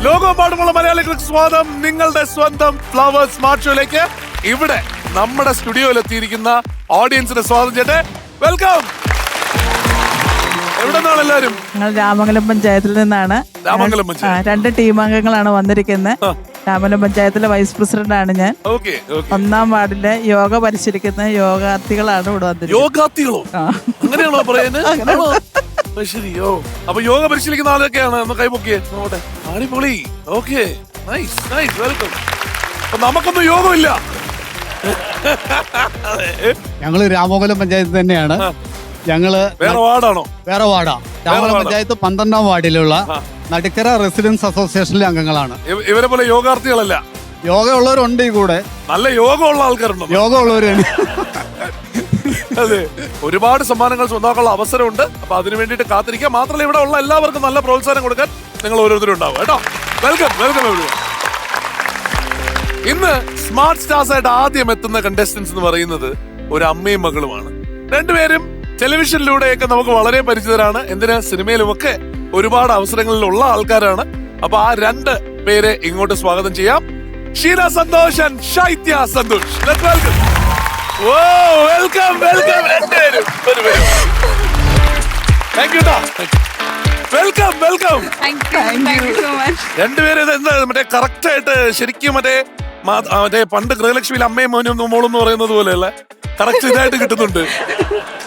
ലോകമെമ്പാടുമുള്ള മലയാളികൾക്ക് സ്വാഗതം. നിങ്ങളുടെ സ്വന്തം ഫ്ലവേഴ്സ് സ്മാർട്ട് ഷോയിലേക്ക്. ഇവിടെ നമ്മുടെ സ്റ്റുഡിയോയിൽ എത്തിയിരിക്കുന്ന ഓഡിയൻസിനെ സ്വാഗതം ചെയ്യട്ടെ. വെൽക്കം. എവിടെ നിന്നാണ് എല്ലാവരും? ഞങ്ങൾ രാമംഗലം പഞ്ചായത്തിൽ നിന്നാണ്. രാമംഗലം പഞ്ചായത്ത്. 2 ടീം അംഗങ്ങളാണ് വന്നിരിക്കുന്നത്. രാമംഗലം പഞ്ചായത്തിലെ വൈസ് പ്രസിഡന്റ് ആണ് ഞാൻ. 1-ാം വാർഡിലെ യോഗ പരിശീലിക്കുന്ന യോഗാർത്ഥികളാണ് ഇവിടെ വന്നിരിക്കുന്നത്. യോഗാർത്ഥികളോ? അങ്ങനെയാണോ പറയുന്നത്? ശരിയോ? അപ്പൊ യോഗ പരിശീലിക്കുന്ന ആളൊക്കെയാണ്. ഒന്ന് കൈപൊക്കിയേ നോട്ടെ. അടിപൊളി. Okay, nice nice, welcome. അപ്പൊ നമുക്കൊന്നും യോഗമില്ല. ഞങ്ങള് രാമംഗലം പഞ്ചായത്ത് തന്നെയാണ്. ഞങ്ങള് വേറെ വാർഡാണോ? വേറെ വാർഡാ. രാമംഗലം പഞ്ചായത്ത് 12-ാം വാർഡിലുള്ള നടുക്കര റെസിഡൻസ് അസോസിയേഷനിലെ അംഗങ്ങളാണ്. ഇവരെ പോലെ യോഗാർത്ഥികളല്ല. യോഗ ഉള്ളവരുണ്ട് ഈ കൂടെ. നല്ല യോഗമുള്ള ആൾക്കാരുണ്ടോ? യോഗ ഉള്ളവരാണ്. അതെ, ഒരുപാട് സമ്മാനങ്ങൾ സ്വന്തമാക്കാനുള്ള അവസരമുണ്ട്. അപ്പൊ അതിനു വേണ്ടിയിട്ട് കാത്തിരിക്കുക. മാത്രമല്ല ഇവിടെ ഉള്ള എല്ലാവർക്കും നല്ല പ്രോത്സാഹനം കൊടുക്കാൻ നിങ്ങൾ ഓരോരുത്തരും ഉണ്ടാവും കേട്ടോ. Welcome welcome everyone. ഇന്ന് സ്മാർട്ട് സ്റ്റാർസ് ആയിട്ട് ആദ്യം എത്തുന്ന കണ്ടസ്റ്റൻസ് എന്ന് പറയുന്നത് ഒരു അമ്മയും മകളുമാണ്. രണ്ടുപേരും ടെലിവിഷനിലൂടെയൊക്കെ നമുക്ക് വളരെ പരിചിതരാണ്. എന്തിന്, സിനിമയിലുമൊക്കെ ഒരുപാട് അവസരങ്ങളിലുള്ള ആൾക്കാരാണ്. അപ്പൊ ആ 2 പേരെ ഇങ്ങോട്ട് സ്വാഗതം ചെയ്യാം. Sheela Santhosh and Shaithya Santhosh. Let's welcome. ഓ, വെൽക്കം വെൽക്കം. രണ്ടുപേരും താങ്ക് യു. Welcome welcome. രണ്ടുപേരും എന്താ മറ്റേ കറക്റ്റ് ആയിട്ട് ശരിക്കും മറ്റേ പണ്ട് ഗൃഹലക്ഷ്മിയിൽ അമ്മയും മോനും മോളും എന്ന് പറയുന്നത് പോലെയല്ല, കറക്റ്റ് ഇതായിട്ട് കിട്ടുന്നുണ്ട്.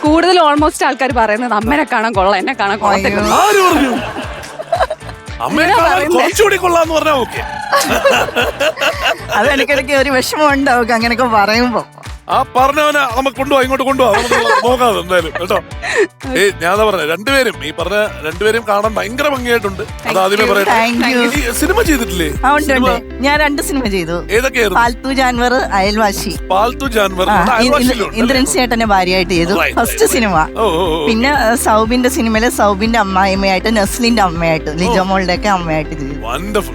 കൂടുതൽ ഓൾമോസ്റ്റ് ആൾക്കാർ പറയുന്നത് അമ്മനെ കാണാൻ കൊള്ളാം, എന്നെ കാണാൻ കൊള്ളാം. ആര് പറഞ്ഞു? അമ്മയെ കാണാൻ കുറച്ചുകൂടി കൊള്ളാന്ന് പറഞ്ഞാ ഓക്കെ. അതെനിക്കിടയ്ക്ക് ഒരു വിഷമം ഉണ്ടാവും അങ്ങനെയൊക്കെ പറയുമ്പോ. ആ പറഞ്ഞവനെ നമുക്ക് കൊണ്ടുപോവാ, ഇങ്ങോട്ട് കൊണ്ടുപോവാ, നമുക്ക് നോക്കാതെ എന്തായാലും കേട്ടോ. ഞാൻ പറഞ്ഞ രണ്ടുപേരും കാണാൻ ഭയങ്കര ഭംഗിയായിട്ടുണ്ട്. അത് ആദ്യമേ പറയട്ടെ. സിനിമ ചെയ്തിട്ടില്ലേ? ഞാൻ 2 സിനിമ ചെയ്തു. ഏതൊക്കെയായിരുന്നു? പാൽത്തു ജാൻവർ, അയൽവാസി. പാൽത്തു ജാൻവർ ഇന്ദ്രൻ ചേട്ടന്റെ ഭാര്യയായിട്ട് ചെയ്തു ഫസ്റ്റ് സിനിമ. പിന്നെ സൗബിന്റെ സിനിമയില് സൗബിന്റെ അമ്മായിമ്മയായിട്ട്, നസ്ലിന്റെ അമ്മയായിട്ട്, ലിജോമോളുടെ ഒക്കെ അമ്മയായിട്ട് ചെയ്തു.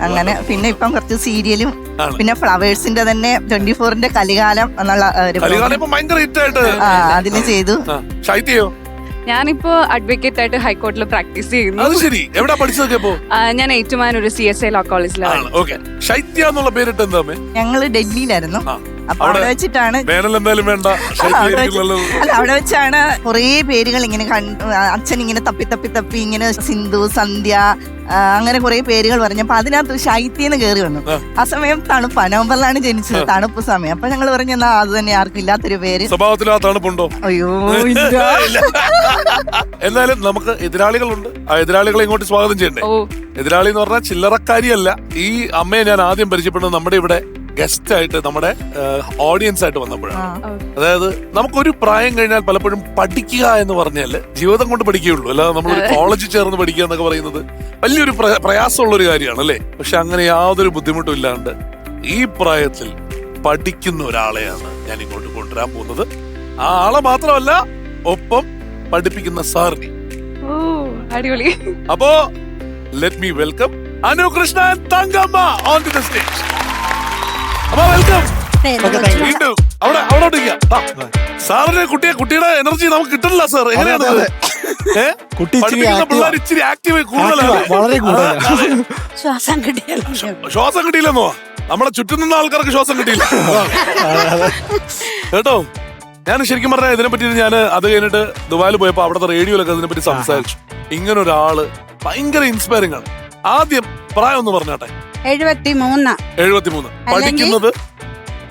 അങ്ങനെ പിന്നെ ഇപ്പം കുറച്ച് സീരിയലും, പിന്നെ ഫ്ലവേഴ്സിന്റെ തന്നെ 24ന്റെ കലികാലം എന്നുള്ള അതിന് ചെയ്തു. ശൈത്യയോ? ഞാനിപ്പോ അഡ്വക്കേറ്റ് ആയിട്ട് ഹൈക്കോർട്ടിൽ പ്രാക്ടീസ് ചെയ്യുന്നു. അത് ശരി. എവിടെ പഠിച്ചതൊക്കെ? ഞാൻ ഏറ്റുമാൻ ഒരു CSI ലോ കോളേജിലാണ്. ശൈത്യ എന്നുള്ള പേരിട്ട് എന്താ? ഞങ്ങള് ഡൽഹിയിലായിരുന്നു. അപ്പൊ അവിടെ വെച്ചിട്ടാണ് അവിടെ വെച്ചാണ് കുറേ പേരുകൾ ഇങ്ങനെ അച്ഛൻ ഇങ്ങനെ തപ്പി തപ്പി തപ്പി ഇങ്ങനെ സിന്ധു, സന്ധ്യ, അങ്ങനെ കുറെ പേരുകൾ പറഞ്ഞു. അപ്പൊ അതിനകത്ത് ശൈത്യന്ന് കയറി വന്നു. ആ സമയം തണുപ്പാ, നവംബറിലാണ് ജനിച്ചത്, തണുപ്പ് സമയം. അപ്പൊ ഞങ്ങൾ പറഞ്ഞു എന്നാ അത് തന്നെ ആർക്കും ഇല്ലാത്തൊരു പേര്. സ്വഭാവത്തിൽ ആ തണുപ്പുണ്ടോ? അയ്യോ. എന്നാലും നമുക്ക് എതിരാളികളുണ്ട്. ആ എതിരാളികളെ ഇങ്ങോട്ട് സ്വാഗതം ചെയ്യണ്ടേ? എതിരാളി എന്ന് പറഞ്ഞാൽ ചില്ലറക്കാരിയല്ല. ഈ അമ്മയെ ഞാൻ ആദ്യം പരിചയപ്പെടുന്നത് നമ്മുടെ ഇവിടെ ഗസ്റ്റ് ആയിട്ട്, നമ്മുടെ ഓഡിയൻസ് ആയിട്ട് വന്നപ്പോഴാണ്. അതായത് നമുക്കൊരു പ്രായം കഴിഞ്ഞാൽ പലപ്പോഴും പഠിക്കുക എന്ന് പറഞ്ഞാൽ ജീവിതം കൊണ്ട് പഠിക്കുകയുള്ളൂ, അല്ലാതെ നമ്മളൊരു കോളേജിൽ ചേർന്ന് പഠിക്കുക എന്നൊക്കെ പറയുന്നത് വലിയൊരു പ്രയാസമുള്ള ഒരു കാര്യമാണ് അല്ലേ? പക്ഷെ അങ്ങനെ യാതൊരു ബുദ്ധിമുട്ടും ഇല്ലാണ്ട് ഈ പ്രായത്തിൽ പഠിക്കുന്ന ഒരാളെയാണ് ഞാൻ ഇങ്ങോട്ട് കൊണ്ടുവരാൻ പോകുന്നത്. ആ ആളെ മാത്രമല്ല, ഒപ്പം പഠിപ്പിക്കുന്ന സാറിനെ. അടിപൊളി. അപ്പോ let me welcome Anu Krishna and Thankamma on to the stage. അപ്പൊ വെൽക്കം. വീണ്ടും അവിടെ സാറിന് കുട്ടിയുടെ എനർജി നമുക്ക് കിട്ടില്ല സാർ. എങ്ങനെയാണ് പിള്ളേർ ഇച്ചിരി ആക്റ്റീവ് കൂടുതലാണ്? ശ്വാസം കിട്ടിയില്ലെന്നോ? നമ്മളെ ചുറ്റും നിന്ന ആൾക്കാർക്ക് ശ്വാസം കിട്ടിയില്ല കേട്ടോ. ഞാൻ ശരിക്കും പറഞ്ഞാൽ ഇതിനെ പറ്റി ഞാൻ അത് കഴിഞ്ഞിട്ട് ദുബായിൽ പോയപ്പോ അവിടുത്തെ റേഡിയോയിലൊക്കെ അതിനെ പറ്റി സംസാരിച്ചു. ഇങ്ങനെ ഒരാള് ഭയങ്കര ഇൻസ്പയറിംഗ് ആണ്. ആദ്യം പ്രായം ഒന്ന് പറഞ്ഞാട്ടെ. 73. പഠിക്കുന്നത്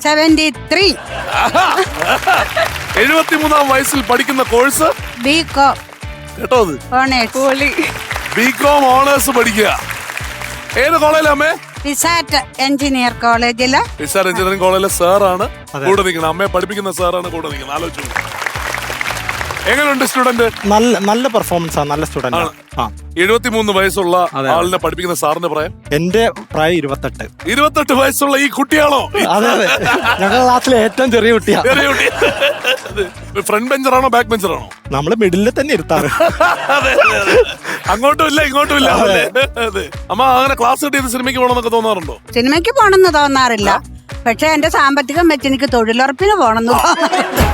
73. 73-ാം വയസ്സിൽ പഠിക്കുന്ന കോഴ്സ് ബികോം. കേട്ടോ? ബികോം ഓണേഴ്സ് പഠിക്കുക. ഏത് കോളേജിലമ്മേ? പിസാറ്റ് എഞ്ചിനീയർ കോളേജില്. പിസാറ്റ് എഞ്ചിനീയറിംഗ് കോളേജിലെ സാറാണ് കൂടെ നിൽക്കുന്നത്. അമ്മയെ പഠിപ്പിക്കുന്ന സാറാണ് കൂടെ നിൽക്കുന്നത്. ആലോചിച്ചു. എങ്ങനെയുണ്ട് സ്റ്റുഡന്റ്? നല്ല പെർഫോമൻസ് ആണ്. നല്ല സ്റ്റുഡന്റ് ആണ്. 73 വയസ്സുള്ള ആളിനെ പഠിപ്പിക്കുന്ന സാറിന്റെ പ്രായം? എന്റെ പ്രായം 28. 28 വയസ്സുള്ള ഈ കുട്ടിയാണോ? അതെ അതെ, ഞങ്ങളുടെ ക്ലാസ്സിലെ ഏറ്റവും ചെറിയ കുട്ടിയാ. ഫ്രണ്ട് ബെഞ്ചറാണോ ബാക്ക് ബെഞ്ചറാണോ? നമ്മള് മിഡിലിൽ തന്നെ ഇരുത്താറ്. അങ്ങോട്ടും ഇല്ല ഇങ്ങോട്ടും ഇല്ല. അതെ. അമ്മ അങ്ങനെ ക്ലാസ് കിട്ടിയത് സിനിമയ്ക്ക് പോകണമെന്നൊക്കെ തോന്നാറുണ്ടോ? സിനിമയ്ക്ക് പോകണമെന്ന് തോന്നാറില്ല. പക്ഷെ എന്റെ സാമ്പത്തികം വെച്ച് എനിക്ക് തൊഴിലുറപ്പിന് പോകണമെന്ന്.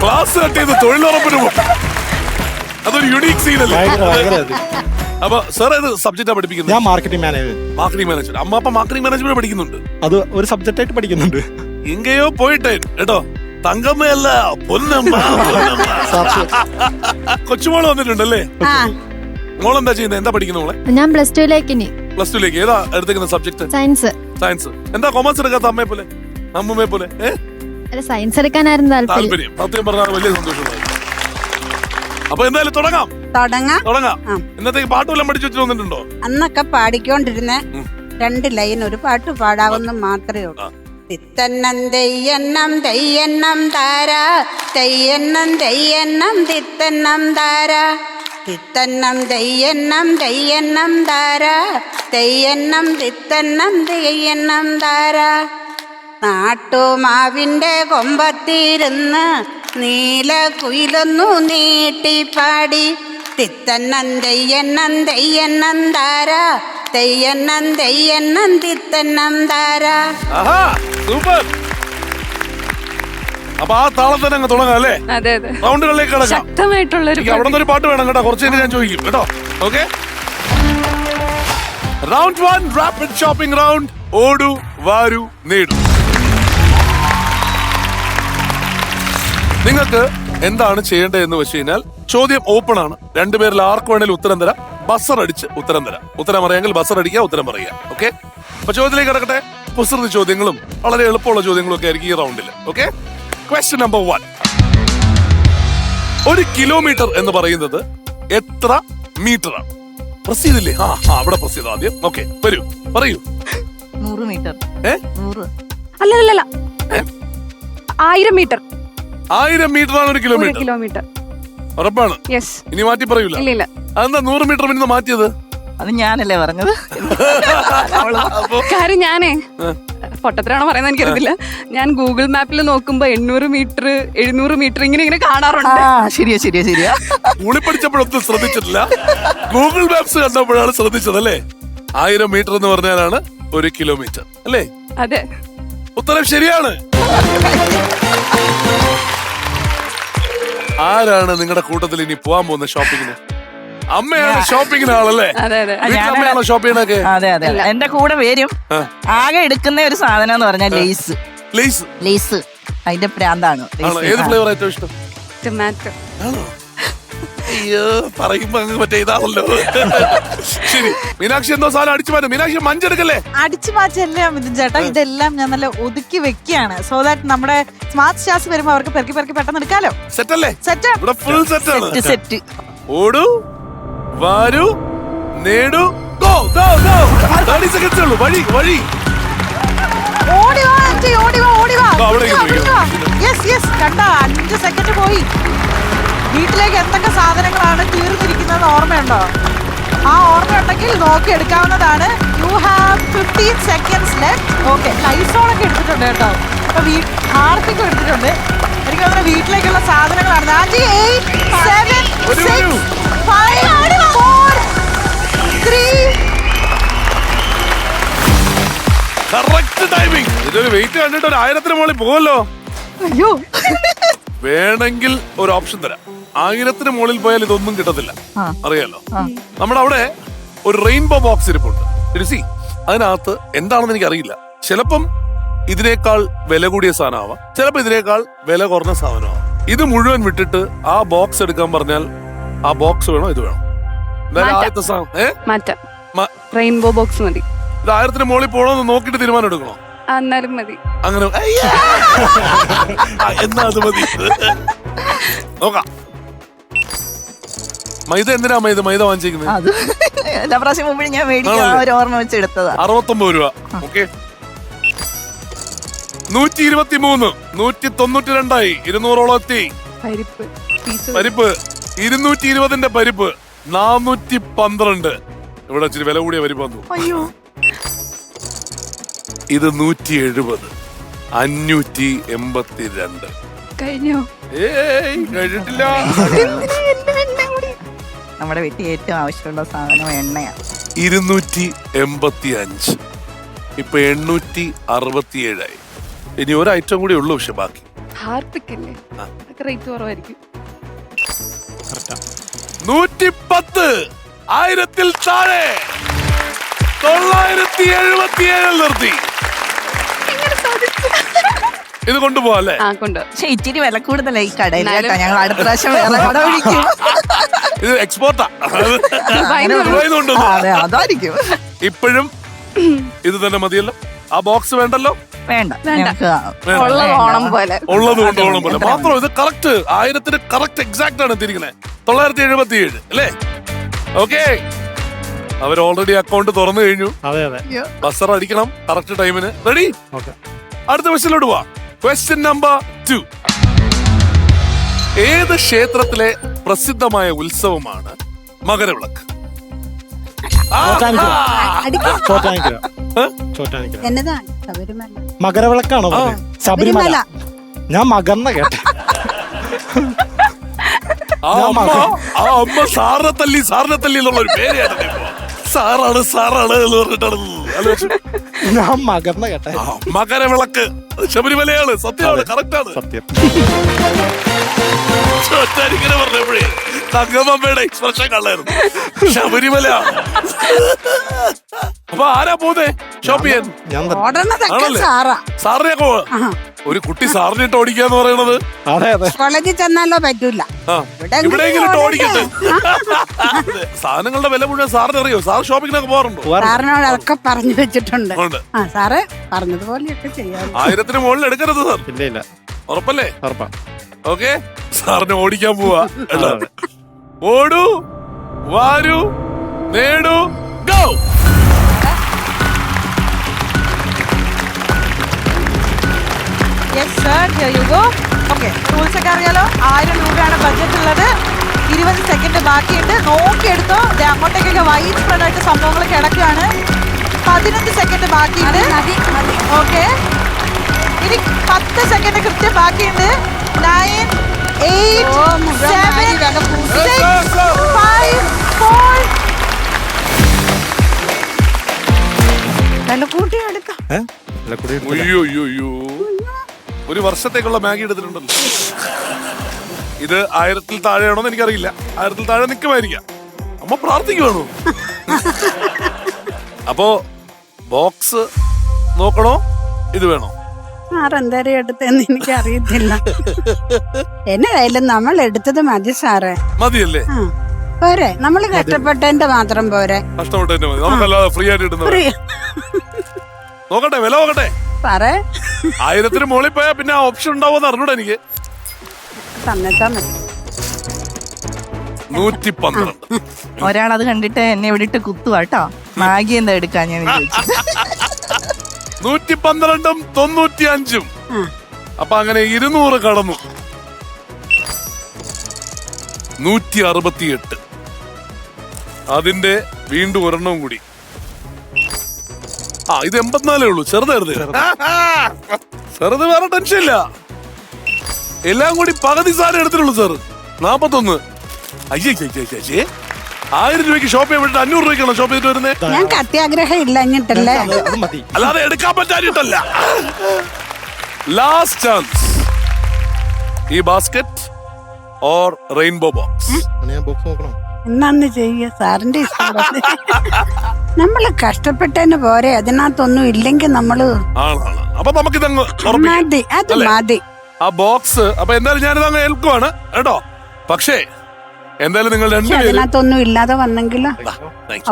ക്ലാസ് കിട്ടിയത് തൊഴിലുറപ്പിന് പോകണം. അതൊരു യുണീക് സീനല്ലേ? അപ്പൊ സാർ ഏത് സബ്ജക്റ്റാ പഠിപ്പിക്കുന്നത്? ഞാൻ മാർക്കറ്റിംഗ് മാനേജർ. Marketing management. അമ്മ അപ്പൊ മാർക്കറ്റിംഗ് മാനേജ്മെന്റ് പഠിക്കുന്നുണ്ട്. അത് ഒരു സബ്ജക്റ്റ് ആയിട്ട് പഠിക്കുന്നുണ്ട്. എങ്കയോ പോയിട്ടേ കേട്ടോ, തങ്കമ്മയല്ല പൊന്നമ്മ. കൊച്ചുമോള് വന്നിട്ടുണ്ടല്ലേ? മോളെന്താ ചെയ്യുന്നത്? എന്താ പഠിക്കുന്ന മോളെ? ഞാൻ +2 ഇനി. +2 ഏതാ എടുത്തേക്കുന്ന സബ്ജക്ട്? സയൻസ്. സയൻസ്. എന്താ കൊമേഴ്സ് എടുക്കാത്ത അമ്മയെ പോലെ, അമ്മമ്മയെ പോലെ? അല്ല, സയൻസ് എടുക്കാനായിരുന്നു താല്പര്യം. സത്യം പറഞ്ഞാൽ വലിയ സന്തോഷമുള്ളത്. അപ്പൊ എന്തായാലും തുടങ്ങാം. ഇന്നത്തേക്ക് പാട്ട് വല്ലതും പഠിച്ചു വെച്ചിട്ട് വന്നിട്ടുണ്ടോ? അന്നൊക്കെ പാടിക്കൊണ്ടിരുന്ന 2 ലൈൻ ഒരു പാട്ട് പാടാവുന്ന മാത്രമേ ഉള്ളൂ. തിത്തന്നം തെയ്യന്നം തെയ്യന്നം താര, തെയ്യന്നം തെയ്യന്നം തിത്തന്നം താര, തിത്തന്നം തെയ്യന്നം തെയ്യന്നം താര, തെയ്യന്നം തിത്തന്നം തെയ്യന്നം താര. നാട്ടുമാവിന്റെ കൊമ്പത്തിരുന്ന് നീല കുയിലൊന്നു നീട്ടിപ്പാടി, തിത്തന്നം തെയ്യന്നം തെയ്യന്നം താര, തെയ്യന്നം തെയ്യന്നം തിത്തന്നം താര. സൂപ്പർ. അപ്പൊ ആ താളത്തിന് അങ്ങ് തുടങ്ങാം അല്ലേ? അതെ അതെ. റൗണ്ടുകളിലേക്ക് കിടക്കാം. ശക്തമായിട്ടുള്ളൊരു അവിടെ നിന്ന് ഒരു പാട്ട് വേണം കേട്ടോ. കുറച്ച് കഴിഞ്ഞ് ഞാൻ ചോദിക്കും കേട്ടോ. Okay, round 1 rapid shopping round. ഓടു വാരു നേടു. നിങ്ങൾക്ക് എന്താണ് ചെയ്യേണ്ടത് എന്ന് വെച്ച് കഴിഞ്ഞാൽ, ചോദ്യം ഓപ്പൺ ആണ്. രണ്ടുപേരിൽ ആർക്ക് വേണേലും ഉത്തരം തരാം. ബസർ അടിച്ച് ഉത്തരം തരാം. ഉത്തരം അറിയാമെങ്കിൽ ബസർ അടിക്കുക, ഉത്തരം പറയുക. ഓക്കെ, അപ്പൊ ചോദ്യത്തിലേക്ക് കിടക്കട്ടെ. കുസൃതി ചോദ്യങ്ങളും വളരെ എളുപ്പമുള്ള ചോദ്യങ്ങളും ഒക്കെ ആയിരിക്കും ഈ റൗണ്ടിൽ. Okay, question number 1. 1 കിലോമീറ്റർ എന്ന് പറയുന്നത് എത്ര മീറ്റർ ആണ്? പ്രസ് ചെയ്തില്ലേ? അവിടെ പ്രസ് ചെയ്തു ആദ്യം. ഓക്കെ, വരൂ, പറയൂ. 100 മീറ്റർ. 100 അല്ലല്ല 1000 മീറ്റർ. 1000 മീറ്റർ ആണ് 1 കിലോമീറ്റർ. കിലോമീറ്റർ ഉറപ്പാണ്? യെസ്. ഇനി മാറ്റി പറയൂല? ഇല്ല. അതെന്താ 100 മീറ്റർ പിന്നെ മാറ്റിയത്? അത് ഞാനല്ലേ പറഞ്ഞത്. കാര്യം ഞാനേ പൊട്ടത്തിലാണോ പറയുന്നത് എനിക്കറിയില്ല. ഞാൻ ഗൂഗിൾ മാപ്പിൽ നോക്കുമ്പോ 800 മീറ്റർ 700 മീറ്റർ ഇങ്ങനെ കാണാറുണ്ട്. ശരിയാ. സ്കൂളിൽ പഠിച്ചപ്പോഴൊന്നും ശ്രദ്ധിച്ചിട്ടില്ല, ഗൂഗിൾ മാപ്സ് കണ്ടപ്പോഴാണ് ശ്രദ്ധിച്ചത് അല്ലേ? 1000 മീറ്റർ എന്ന് പറഞ്ഞാലാണ് 1 കിലോമീറ്റർ അല്ലേ? അതെ, ഉത്തരം ശരിയാണ്. ആരാണ് നിങ്ങളുടെ കൂട്ടത്തിൽ ഇനി പോവാൻ പോകുന്ന ഷോപ്പിങ്ങിന്? അമ്മയാണ് ഷോപ്പിങ്ങിന് ആളല്ലേ? അമ്മയാണോ ഷോപ്പ് ചെയ്യണൊക്കെ? അതെ. എന്റെ കൂടെ വരും. ആകെ എടുക്കുന്ന ഒരു സാധനം എന്ന് പറഞ്ഞാൽ ലേസ്. അതിന്റെ പ്രാന്താണ്. ഏത് ഫ്ലേവർ ഏറ്റവും ഇഷ്ടം? ടൊമാറ്റോ. ആണോ? അയ്യോ, പറയുമ്പോ അങ്ങ് മറ്റേ ഇതാണല്ലോ. ശരി, മീനാക്ഷി എന്തോ സാധനം അടിച്ചു മാറ്റും. മീനാക്ഷി മഞ്ചെടുക്കല്ലേ? അടിച്ചു മാറ്റല്ല മിഥുൻ ചേട്ടാ, ഇതെല്ലാം ഞാൻ നല്ല ഒതുക്കി വെക്കുകയാണ്. സോ ദാറ്റ് നമ്മുടെ സ്മാർട്ട് സ്റ്റാർസ് വരുമ്പോ അവർക്ക് പെറുക്കി പെട്ടെന്ന് എടുക്കാലോ. സെറ്റ് അല്ലേ? സെറ്റ്. ഇവിടെ ഫുൾ സെറ്റ് ആണ്. സെറ്റ്. ഓടു വാരു നേടു. Go go go. 30 സെക്കൻഡ്സ് ഉള്ളൂ. വഴി ഓടി വാ ആന്റി, ഓടി വാ. യെസ്. കണ്ട 5 സെക്കൻഡ് പോയി. വീട്ടിലേക്ക് എന്തൊക്കെ സാധനങ്ങളാണ് തീർന്നിരിക്കുന്നത് ഓർമ്മയുണ്ടോ? ആ ഓർമ്മയുണ്ടെങ്കിൽ നോക്കി എടുക്കാവുന്നതാണ്. You have 15 seconds left. Okay, ലൈസോളൊക്കെ എടുത്തിട്ടുണ്ട് കേട്ടോ. അപ്പൊ ഹാർപ്പിക്കും എടുത്തിട്ടുണ്ട്. എനിക്ക് തോന്നുന്നു വീട്ടിലേക്കുള്ള സാധനങ്ങളാണ്. 8 7 6 5 4 3. Correct timing. ഇതൊരു വെയിറ്റ് കണ്ടിട്ട് 1000 മുകളിൽ പോകുമല്ലോ. അയ്യോ, വേണമെങ്കിൽ ഒരു ഓപ്ഷൻ തരാം. 1000 മുകളിൽ പോയാൽ ഇതൊന്നും കിട്ടത്തില്ല, അറിയാലോ. നമ്മുടെ അവിടെ ഒരു റെയിൻബോ ബോക്സ് ഇരിപ്പുണ്ട്. അതിനകത്ത് എന്താണെന്ന് എനിക്ക് അറിയില്ല. ചിലപ്പം ഇതിനേക്കാൾ വില കൂടിയ സാധനമാവാം, ചിലപ്പോ ഇതിനേക്കാൾ വില കുറഞ്ഞ സാധനമാവാം. ഇത് മുഴുവൻ വിട്ടിട്ട് ആ ബോക്സ് എടുക്കാൻ പറഞ്ഞാൽ ആ ബോക്സ് വേണോ ഇത് വേണോ? ആദ്യത്തെ സാധനം റെയിൻബോ ബോക്സ് മതി. ഇത് 1000 മുകളിൽ പോണോന്ന് നോക്കിട്ട് തീരുമാനം എടുക്കണോ? എന്നാലും മതി. അങ്ങനെ എന്നാ അത് മതി. നോക്കാം. മൈദ എന്തിനാ മൈദ വാങ്ങിച്ചിരിക്കുന്നത്? അത് എല്ലാ പ്രാവശ്യം മുമ്പ് ഞാൻ മേടിക്കാൻ ഒരു ഓർമ്മ വെച്ച് എടുത്തതാ. 69 രൂപ. ഓക്കെ, 123 192 200ഓളം എത്തി. പരിപ്പ് 220ന്റെ പരിപ്പ് 412. ഇവിടെ ഇച്ചിരി വില കൂടിയ പരിപ്പ് വന്നു. ഇത് 170 582. കഴിഞ്ഞോ? കഴിഞ്ഞിട്ടില്ല. നമ്മുടെ വീട്ടിൽ ഏറ്റവും ആവശ്യമുള്ള സാധനം എണ്ണയാണ്. 285. ഇപ്പൊ 867 ആയി. ഇനി ഒരു ഐറ്റം കൂടി ഉള്ളു. പക്ഷെ ബാക്കി ഹാർപ്പിക്കല്ലേ, റേറ്റ് കുറവായിരിക്കും. 110 1000-ൽ താഴെ 977 നിർത്തി. ഇത് കൊണ്ടുപോവാ അല്ലേ? ആ കൊണ്ട് പക്ഷെ ഇച്ചിരി വില കൂടുതലായി ഈ കടയിൽ കേട്ടോ. ഞങ്ങൾ അടുത്ത പ്രാവശ്യം വേറെ കട പിടിക്കും. ഇത് എക്സ്പോർട്ടാ. അതെ, അതായിരിക്കും. ഇപ്പോഴും ഇത് തന്നെ മതിയല്ലോ. ആ ബോക്സ് വേണ്ടല്ലോ. വേണ്ട, ഞങ്ങൾക്ക് ഉള്ളത് ഓണം പോലെ. ഉള്ളത് കൊണ്ട് ഓണം പോലെ മാത്രം. ഇത് കറക്റ്റ് 1000-ന് കറക്റ്റ് എക്സാക്ട് ആണ് എത്തിയിരിക്കുന്നത്. 977 അല്ലേ? ഓക്കെ, അവർ ഓൾറെഡി അക്കൗണ്ട് തുറന്നു കഴിഞ്ഞു. അതെ അതെ. ബസർ അടിക്കണം കറക്റ്റ് ടൈമിന്. റെഡി? ഓക്കെ. അടുത്ത ക്വസ്റ്റ്യനിലോട്ട് പോവാ. Question number 2. ഏത് ക്ഷേത്രത്തിലെ പ്രസിദ്ധമായ ഉത്സവമാണ് മകരവിളക്ക്? ചോറ്റാനിക്കര. എന്നതാണ് ശബരിമല? മകരവിളക്കാണോ പറഞ്ഞത്? ശബരിമല. ഞാൻ മകർന്ന കേട്ടെ. ആ അമ്മ സാറിനെ തല്ലി എന്നുള്ള ഒരു പേര് കേട്ടത്. സാറാണ് എന്ന് പറഞ്ഞിട്ടാണ് ആലോചിച്ചു. ഞാൻ മകർന്ന കേട്ടെ. മകരവിളക്ക് ശബരിമലയാണ്. സത്യമാണ്, കറക്റ്റ് ആണ്. സത്യം. ചോറ്റാനിക്കര പറഞ്ഞപ്പോഴേ തങ്കമ്മയുടെ എക്സ്പ്രഷൻ കള്ളായിരുന്നു. ശബരിമല. അപ്പൊ ആരാ പോന്നെ ഷോപ്പ് ചെയ്യാൻ? ഞാൻ ഓടണതൊക്കെ സാറാ. സാറിനെയൊക്കെ ഒരു കുട്ടി സാറിനിട്ട് ഓടിക്കാന്ന് പറയണത്. അതെ അതെ. കോളേജിൽ ചെന്നാലോ പറ്റൂല. എവിടെയെങ്കിലും ഇട്ട് ഓടിക്കട്ടെ. സാധനങ്ങളുടെ വില മുഴുവൻ സാറിന് അറിയോ? സാർ ഷോപ്പിങ്ങിനൊക്കെ പോകാറുണ്ടോ? സാറിനോട് അതൊക്കെ പറഞ്ഞു വെച്ചിട്ടുണ്ട്. ഉണ്ട്. ആ സാറ് പറഞ്ഞതുപോലെയൊക്കെ ചെയ്യാം. 1000-ന് മുകളിൽ എടുക്കരുത് സാർ. ഇല്ല ഇല്ല. ഉറപ്പല്ലേ? ഉറപ്പാ. ഓക്കെ, സാറിന് ഓടിക്കാൻ പോവാ. ഓടൂ, വാരൂ, നേടൂ, go. Yes sir, here you go. Okay, rules ഒക്കെ അറിയാലോ. 1000 രൂപയാണ് ബഡ്ജറ്റ് ഉള്ളത്. 20 സെക്കൻഡ് ബാക്കിയുണ്ട്. നോക്കിയെടുത്തോ. അങ്ങോട്ടേക്കൊക്കെ വൈഡ് സ്പ്രെഡ് ആയിട്ട് സംഭവങ്ങൾ കിടക്കുകയാണ്. 15 സെക്കൻഡ് ബാക്കിയുണ്ട്. ഓക്കെ, ഇനി 10 സെക്കൻഡ് കൃത്യം ബാക്കിയുണ്ട്. 9, 8, 7, 6, 5, 4. വില കൂട്ടി എടുക്കാം. അയ്യോ, ഒരു വർഷത്തേക്കുള്ള മാഗി എടുത്തിട്ടുണ്ടല്ലോ. ഇത് 1000-ൽ താഴെയാണോന്ന് എനിക്കറിയില്ല. 1000-ൽ താഴെ നിൽക്കുമായിരിക്കാം. അമ്മ പ്രാർത്ഥിക്കുവാണോ? അപ്പോ ബോക്സ് നോക്കണോ, ഇത് വേണോ? സാറെന്തേരം എടുത്തെന്ന് എനിക്ക് അറിയത്തില്ല. എന്നായാലും നമ്മൾ എടുത്തത് മതി സാറേ. മതിയല്ലേ? പോരെ, നമ്മള് കഷ്ടപ്പെട്ടതിന്റെ മാത്രം പോരെ. കഷ്ടപ്പെട്ടതിന്റെ മതി. നമുക്കല്ലാതെ ഫ്രീ ആയിട്ട് കിട്ടുന്നത്. നോക്കട്ടെ, വില നോക്കട്ടെ സാറേ. 1000-ന് മുകളിൽ പോയാ പിന്നെ ആ ഓപ്ഷൻ ഉണ്ടാവുമെന്ന് അറിഞ്ഞൂടാ എനിക്ക്. തന്നേച്ചാ മതി. 112. ഒരാളത് കണ്ടിട്ട് എന്നെ ഇവിടെ ഇട്ട് കുത്തുവാട്ടോ. മാഗി എന്താ എടുക്കാൻ ഞാൻ 112-ഉം 95-ഉം. അപ്പൊ അങ്ങനെ 200 കടന്നു. 168. അതിന്റെ വീണ്ടും ഒരെണ്ണവും കൂടി. ഇത് 84 ഉള്ളൂ. ചെറുത് വേറെ ടെൻഷൻ ഇല്ല. എല്ലാം കൂടി പകുതി സാധനം എടുത്തിട്ടുള്ളൂ സാർ. 41. അയ്യേ 1000 രൂപയ്ക്ക് ഷോപ്പ് ചെയ്യാൻ വേണ്ടിട്ട് 500 രൂപയ്ക്കാണോ ഷോപ്പ് ചെയ്തിട്ട് വരുന്നത്? ഞങ്ങൾക്ക് അത്യാഗ്രഹം ഇല്ലഞ്ഞിട്ടല്ലേ. അല്ലാതെ എടുക്കാൻ പറ്റാനിട്ടല്ല. Last chance. ഈ basket or rainbow box. Box നോക്കണം. എന്നാന്ന് ചെയ്യ സാറിന്റെ ഇഷ്ടം. നമ്മള് കഷ്ടപ്പെട്ടതിന് പോരെ. അതിനകത്തൊന്നും ഇല്ലെങ്കിൽ നമ്മള് അപ്പൊ നമുക്കിതങ്ങ് മതി. അത് മതി. ആ ബോക്സ്. അപ്പൊ എന്തായാലും ഞാനിത് അങ്ങ് ഏൽക്കുവാണ് കേട്ടോ. പക്ഷേ എന്തായാലും നിങ്ങൾ രണ്ടുപേരും അതിനകത്തൊന്നും ഇല്ലാതെ വന്നെങ്കിലോ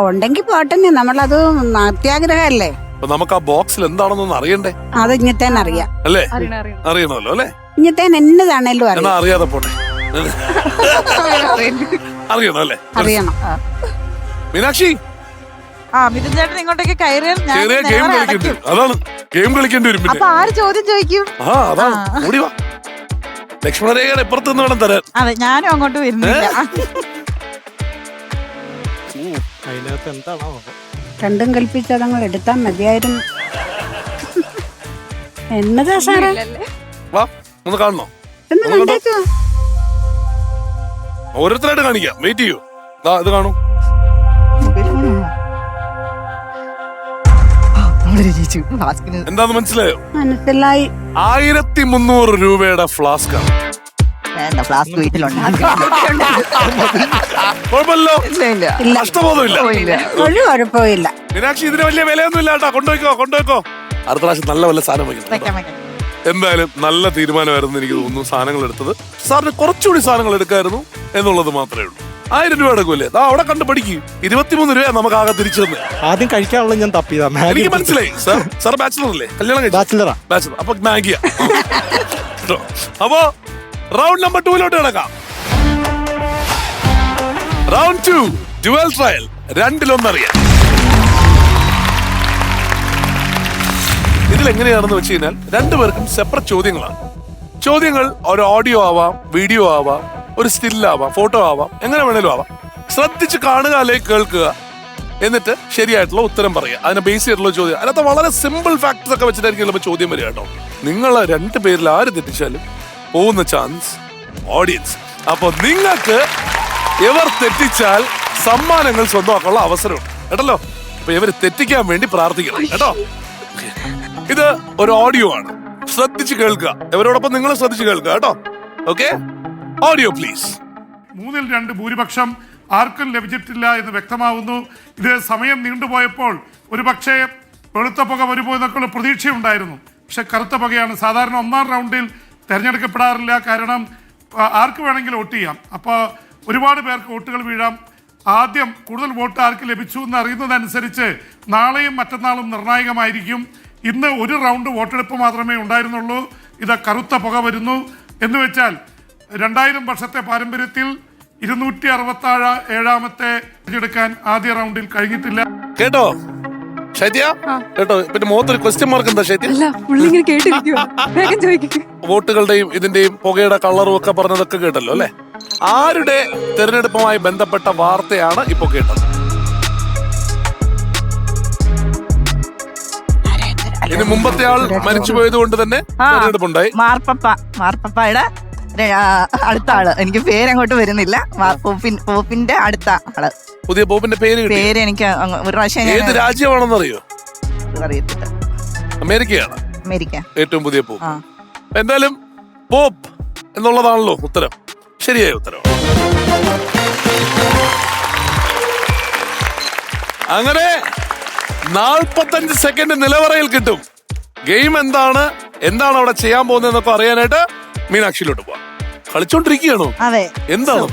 ഉണ്ടെങ്കിൽ പോട്ടെ. നമ്മളത് അത്യാഗ്രഹമല്ലേ. അപ്പൊ നമുക്ക് ആ ബോക്സിൽ എന്താണെന്നൊന്ന് അറിയണ്ടേ? അത് ഇഞ്ഞത്തേൻ അറിയാം അല്ലേ? അറിയണമല്ലോ അല്ലേ? ഇഞ്ഞത്തേൻ എന്നതാണേലും എന്നാ അറിയാം. അറിയാതെ പോട്ടെ. അറിയണം അല്ലേ? അറിയണം. മീനാക്ഷി, മിഥുൻ ചേട്ടൻ ഇങ്ങോട്ടേക്ക് കയറിയാൽ ഞാൻ ചെറിയ ഗെയിം നേരെ കളിക്കേണ്ടി അടയ്ക്കും. വരും. അതാണ് ഗെയിം കളിക്കേണ്ടി വരും. അപ്പൊ ആര് ചോദ്യം ചോദിക്കും? അതാണ്. ഓടി വാ. ലക്ഷ്മണരേഖയുടെ ഇപ്പുറത്ത് നിന്ന് വേണം തരാൻ. അതെ, ഞാനും അങ്ങോട്ട് വരുന്നില്ല. അതിനകത്ത് എന്താണോ രണ്ടും കൽപ്പിച്ചതങ്ങൾ എടുത്താൽ മതിയായിരുന്നു. എന്നതാ സാറേ? വാ, ഒന്ന് കാണണോ? എന്ന് കണ്ടേക്കോ. ഓരോരുത്തരായിട്ട് കാണിക്കാം. വെയിറ്റ് ചെയ്യൂ. ഇത് കാണൂ. ഫ്ലാസ്കിന് എന്താന്ന് മനസ്സിലായോ? മനസ്സിലായി. 1300 രൂപയുടെ ഫ്ലാസ്ക് ആണ്. വേണ്ട ഫ്ലാസ്ക് വീട്ടിലുണ്ട്. കുഴപ്പമില്ലല്ലോ, ഇല്ല നഷ്ടബോധമില്ല. ഒരു കുഴപ്പമില്ല. മീനാക്ഷി ഇതിന് വലിയ വിലയൊന്നും ഇല്ല കേട്ടോ. കൊണ്ടുപോയിക്കോ. അടുത്ത പ്രാവശ്യം നല്ല വല്ല സാധനം വയ്ക്കണം. എന്തായാലും നല്ല തീരുമാനമായിരുന്നു എനിക്ക് തോന്നുന്നു സാധനങ്ങൾ എടുത്തത്. സാറിന് കുറച്ചുകൂടി സാധനങ്ങൾ എടുക്കായിരുന്നു എന്നുള്ളത് മാത്രമേ ഉള്ളൂ. 1000 രൂപ എടുക്കൂല്ലേ? അവിടെ കണ്ട് പഠിക്കും. 23 രൂപ നമുക്ക് ആകെ തിരിച്ചു തന്നെ. ആദ്യം കഴിക്കാനുള്ള ഞാൻ തപ്പിയതാ. എനിക്ക് മനസ്സിലായി. സാർ ബാച്ചിലർ അല്ലേ? കല്യാണം കഴിച്ചു? ബാച്ചിലറാ. ബാച്ചിലർ. അപ്പൊ മാഗിയ. അപ്പോ റൗണ്ട് നമ്പർ 2 കിടക്കാം. Round 2 dual trial. 2-1 ഇതിലെങ്ങനെയാണെന്ന് വെച്ച് കഴിഞ്ഞാൽ 2 പേർക്കും സെപ്പറേറ്റ് ചോദ്യങ്ങളാണ്. ചോദ്യങ്ങൾ ഒരു ഓഡിയോ ആവാം, വീഡിയോ ആവാം, ഒരു സ്റ്റില്ലാവാം, ഫോട്ടോ ആവാം, എങ്ങനെ വേണേലും ആവാം. ശ്രദ്ധിച്ച് കാണുക അല്ലെങ്കിൽ കേൾക്കുക, എന്നിട്ട് ശരിയായിട്ടുള്ള ഉത്തരം പറയുക. അതിനെ ബേസ് ചെയ്തിട്ടുള്ള ചോദ്യം. അതിനകത്ത് വളരെ സിമ്പിൾ ഫാക്ടേഴ്സ് ഒക്കെ വെച്ചിട്ടായിരിക്കും ചിലപ്പോൾ ചോദ്യം വരിക കേട്ടോ. നിങ്ങൾ 2 പേരിൽ ആര് തെറ്റിച്ചാലും പോകുന്ന ചാൻസ് ഓഡിയൻസ്. അപ്പൊ നിങ്ങൾക്ക് ഇവർ തെറ്റിച്ചാൽ സമ്മാനങ്ങൾ സ്വന്തമാക്കാനുള്ള അവസരമുണ്ട് കേട്ടല്ലോ. അപ്പൊ ഇവര് തെറ്റിക്കാൻ വേണ്ടി പ്രാർത്ഥിക്കണം കേട്ടോ. ഇത് ഒരു ഓഡിയോ ആണ്, ശ്രദ്ധിച്ച് കേൾക്കുക. ഇവരോടൊപ്പം നിങ്ങൾ ശ്രദ്ധിച്ച് കേൾക്കുക കേട്ടോ. Okay, audio please. 3-2 ഭൂരിപക്ഷം ആർക്കും ലഭിച്ചിട്ടില്ല എന്ന് വ്യക്തമാവുന്നു. ഇത് സമയം നീണ്ടുപോയപ്പോൾ ഒരു പക്ഷേ വെളുത്ത പുക വരുമോ എന്നൊക്കെയുള്ള പ്രതീക്ഷയുണ്ടായിരുന്നു. പക്ഷെ കറുത്ത പുകയാണ്. സാധാരണ 1-ാം റൗണ്ടിൽ തിരഞ്ഞെടുക്കപ്പെടാറില്ല. കാരണം ആർക്ക് വേണമെങ്കിലും വോട്ട് ചെയ്യാം. അപ്പോൾ ഒരുപാട് പേർക്ക് വോട്ടുകൾ വീഴാം. ആദ്യം കൂടുതൽ വോട്ട് ആർക്ക് ലഭിച്ചു എന്ന് അറിയുന്നതനുസരിച്ച് നാളെയും മറ്റന്നാളും നിർണായകമായിരിക്കും. ഇന്ന് ഒരു റൗണ്ട് വോട്ടെടുപ്പ് മാത്രമേ ഉണ്ടായിരുന്നുള്ളൂ. ഇത് കറുത്ത പുക വരുന്നു എന്ന് വെച്ചാൽ 2000 വർഷത്തെ പാരമ്പര്യത്തിൽ 267ാമത്തെ തിരഞ്ഞെടുക്കാൻ ആദ്യ റൗണ്ടിൽ കഴിഞ്ഞിട്ടില്ല. കേട്ടോ ശൈത്യ? കേട്ടോ? പിന്നെ മുഖത്തൊരു ക്വസ്റ്റ്യൻ മാർക്ക് എന്താ ശൈത്യ? വോട്ടുകളുടെയും ഇതിന്റെയും പുകയുടെ കളറും ഒക്കെ പറഞ്ഞതൊക്കെ കേട്ടല്ലോ അല്ലെ? ആരുടെ തെരഞ്ഞെടുപ്പുമായി ബന്ധപ്പെട്ട വാർത്തയാണ് ഇപ്പൊ കേട്ടത്? ഇതിന് മുമ്പത്തെ ആൾ മരിച്ചുപോയത് കൊണ്ട് തന്നെ തെരഞ്ഞെടുപ്പുണ്ടായി. മാർപ്പയുടെ അടുത്ത ആള്, എനിക്ക് പേരങ്ങോട്ട് വരുന്നില്ല. പോപ്പിന്റെ അടുത്ത ആള്. പുതിയ പോപ്പിന്റെ പേര് എനിക്ക് ഒരു പ്രാവശ്യം ഏത് രാജ്യമാണെന്ന് അറിയോ? അറിയത്തില്ല. അമേരിക്കയാണ് അമേരിക്ക ഏറ്റവും പുതിയ പോപ്പ്. എന്തായാലും പോപ്പ് എന്നുള്ളതാണല്ലോ ഉത്തരം. ശരിയായ ഉത്തരം. അങ്ങനെ 45 സെക്കൻഡ് നിലവറയിൽ കിട്ടും. ഗെയിം എന്താണ് അവിടെ ചെയ്യാൻ പോകുന്നതെന്നൊക്കെ അറിയാനായിട്ട് മീനാക്ഷിയിലോട്ട് പോവാം. കളിച്ചോണ്ടിരിക്കുകയാണോ? അതെ. എന്താണ്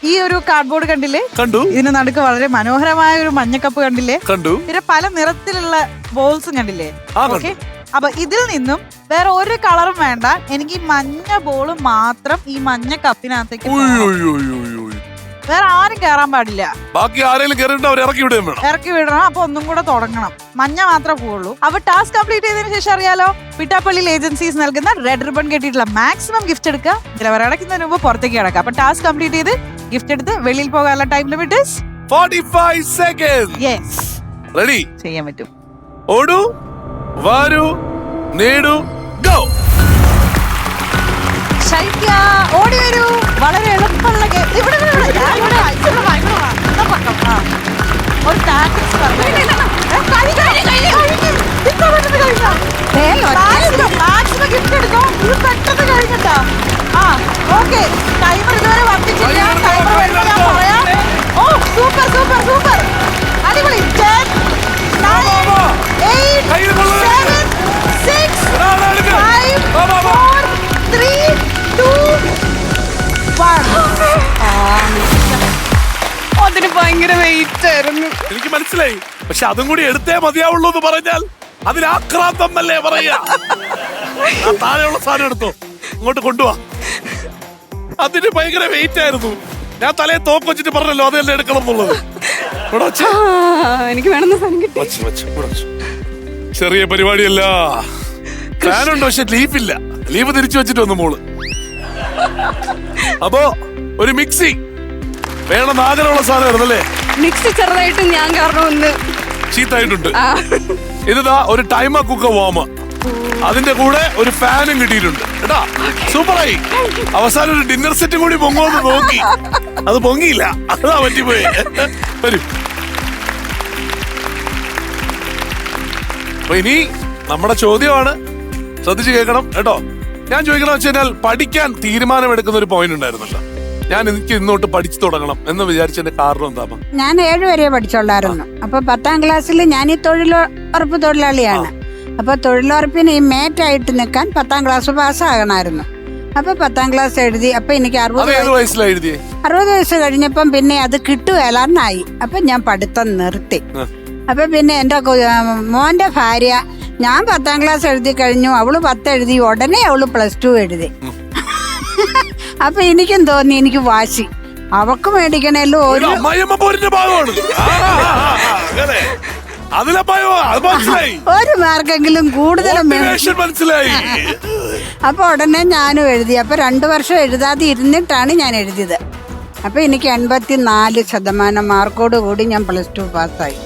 ഈ ഒരു കാർഡ്ബോർഡ് കണ്ടില്ലേ? കണ്ടു. ഇതിന് നടുക്ക് വളരെ മനോഹരമായ ഒരു മഞ്ഞക്കപ്പ് കണ്ടില്ലേ? കണ്ടു. പിന്നെ പല നിറത്തിലുള്ള ബോൾസും കണ്ടില്ലേ? ഓക്കെ. അപ്പൊ ഇതിൽ നിന്നും വേറെ ഒരു കളറും വേണ്ട, എനിക്ക് ഈ മഞ്ഞ ബോള് മാത്രം ഈ മഞ്ഞ കപ്പിനകത്തേക്ക് വേറെ ആരും കയറാൻ പാടില്ല. ബാക്കി ആരെങ്കിലും കയറിയിട്ട് അവർ ഇറക്കി വിടണം. അപ്പൊ ഒന്നും കൂടെ തുടങ്ങണം. മഞ്ഞ മാത്രമേ പോവുള്ളൂ. അപ്പൊ ടാസ്ക് കംപ്ലീറ്റ് ചെയ്തതിനു ശേഷം അറിയാലോ, പിട്ടാപ്പള്ളി ഏജൻസീസ് നൽകുന്ന റെഡ് റിബൺ കെട്ടിയിട്ടുള്ള മാക്സിമം ഗിഫ്റ്റ് എടുക്കുക. ചിലവർ അടയ്ക്കുന്നതിന് മുമ്പ് പുറത്തേക്ക് കിടക്കുക. അപ്പൊ ടാസ്ക് കംപ്ലീറ്റ് ചെയ്ത് ഗിഫ്റ്റ് എടുത്ത് വെളിയിൽ പോകാനുള്ള time limit 45 second. Yes, ready? ചെയ്യാൻ പറ്റും. ഓടൂ, വാരൂ, നേടൂ, ഗോ. ശൈത്യ ഓടി വരൂ. വളരെ എളുപ്പമുള്ള ഇവിടെ ഒരു ടാക്ടിക്സ് മാക്സിമം ഗിഫ്റ്റ് എടുക്കോ. ഇത് പെട്ടെന്ന് കഴിഞ്ഞിട്ടാ. ഓക്കെ, ടൈമർ ഇതുവരെ വർദ്ധിച്ചില്ല. ടൈമർ വരുമ്പോൾ ഞാൻ പറയാം. ഓ സൂപ്പർ സൂപ്പർ സൂപ്പർ, അടിപൊളി. 10, 9, 8, 7, 6, 5, 4, 3, 2, 1. അതിന് ഭയങ്കര വെയിറ്റ് ആയിരുന്നു. എനിക്ക് മനസ്സിലായി. പക്ഷെ അതും കൂടി എടുത്തേ മതിയാവുള്ളൂ എന്ന് പറഞ്ഞാൽ അതിന് ആക്രാന്തം അല്ലേ പറയാ. താഴെയുള്ള സാധനം എടുത്തോ, ഇങ്ങോട്ട് കൊണ്ടുപോവാ. അതിന് ഭയങ്കര വെയിറ്റ് ആയിരുന്നു. ഞാൻ തലയെ തോക്ക് വെച്ചിട്ട് പറഞ്ഞല്ലോ അതെല്ലാം എടുക്കണം എന്നുള്ളത്. എനിക്ക് വേണമെന്ന് സാധനം കിട്ടി. ചെറിയ പരിപാടിയല്ല. ഫാനുണ്ട് പക്ഷെ ലീഫില്ല. ലീഫ് തിരിച്ചു വെച്ചിട്ട് വന്നു മോള്. അപ്പോ ഒരു മിക്സി വേണം. ആഗ്രഹമുള്ള സാധനമായിരുന്നല്ലേ? മിക്സി ചെറുതായിട്ട് ഞാൻ കാരണം ഒന്ന് ചീത്തായിട്ടുണ്ട്. ഇതാ ഒരു ടൈമർ കുക്കർ വാമ, അതിന്റെ കൂടെ ഒരു ഫാനും കിട്ടിയിട്ടുണ്ട് കേട്ടാ. സൂപ്പറായി. അവസാനം ഒരു ഡിന്നർ സെറ്റ് കൂടി പൊങ്ങോന്ന് നോക്കി, അത് പൊങ്ങിയില്ല. അതാ പറ്റിപ്പോയി. വരും. അപ്പൊ ഇനി നമ്മുടെ ചോദ്യമാണ്, ശ്രദ്ധിച്ച് കേൾക്കണം കേട്ടോ. ഞാൻ ചോദിക്കണമെന്ന് വെച്ച് കഴിഞ്ഞാൽ പഠിക്കാൻ തീരുമാനമെടുക്കുന്ന ഒരു പോയിന്റ് ഉണ്ടായിരുന്നല്ലോ. ഞാൻ എനിക്ക് ഇന്നോട്ട് പഠിച്ചു തുടങ്ങണം എന്ന് വിചാരിച്ചതിന്റെ കാരണം എന്താ? ഞാൻ 7 വരെ പഠിച്ചോളായിരുന്നു. അപ്പൊ 10ാം ക്ലാസ്സിൽ ഞാൻ ഈ തൊഴിലുറപ്പ് തൊഴിലാളിയാണ്. അപ്പൊ തൊഴിലുറപ്പിന് ഈ മേറ്റായിട്ട് നിൽക്കാൻ 10ാം ക്ലാസ് പാസ്സാകണമായിരുന്നു. അപ്പൊ 10ാം ക്ലാസ് എഴുതി. അപ്പൊ എനിക്ക് 60 വയസ്സ് കഴിഞ്ഞപ്പം പിന്നെ അത് കിട്ടുകയല്ലാന്നായി. അപ്പൊ ഞാൻ പഠിത്തം നിർത്തി. അപ്പൊ പിന്നെ എന്റെ മോന്റെ ഭാര്യ, ഞാൻ 10ാം ക്ലാസ് എഴുതി കഴിഞ്ഞു, അവള് 10 എഴുതി, ഉടനെ അവള് +2 എഴുതി. അപ്പൊ എനിക്കും തോന്നി, എനിക്ക് വാശി, അവക്ക് മേടിക്കണല്ലോ ഒരു മാർക്കെങ്കിലും കൂടുതലും മനസ്സിലായി. അപ്പൊ ഉടനെ ഞാനും എഴുതി. അപ്പൊ 2 വർഷം എഴുതാതെ ഇരുന്നിട്ടാണ് ഞാൻ എഴുതിയത്. അപ്പൊ എനിക്ക് 84% മാർക്കോട് കൂടി ഞാൻ +2 പാസ്സായി.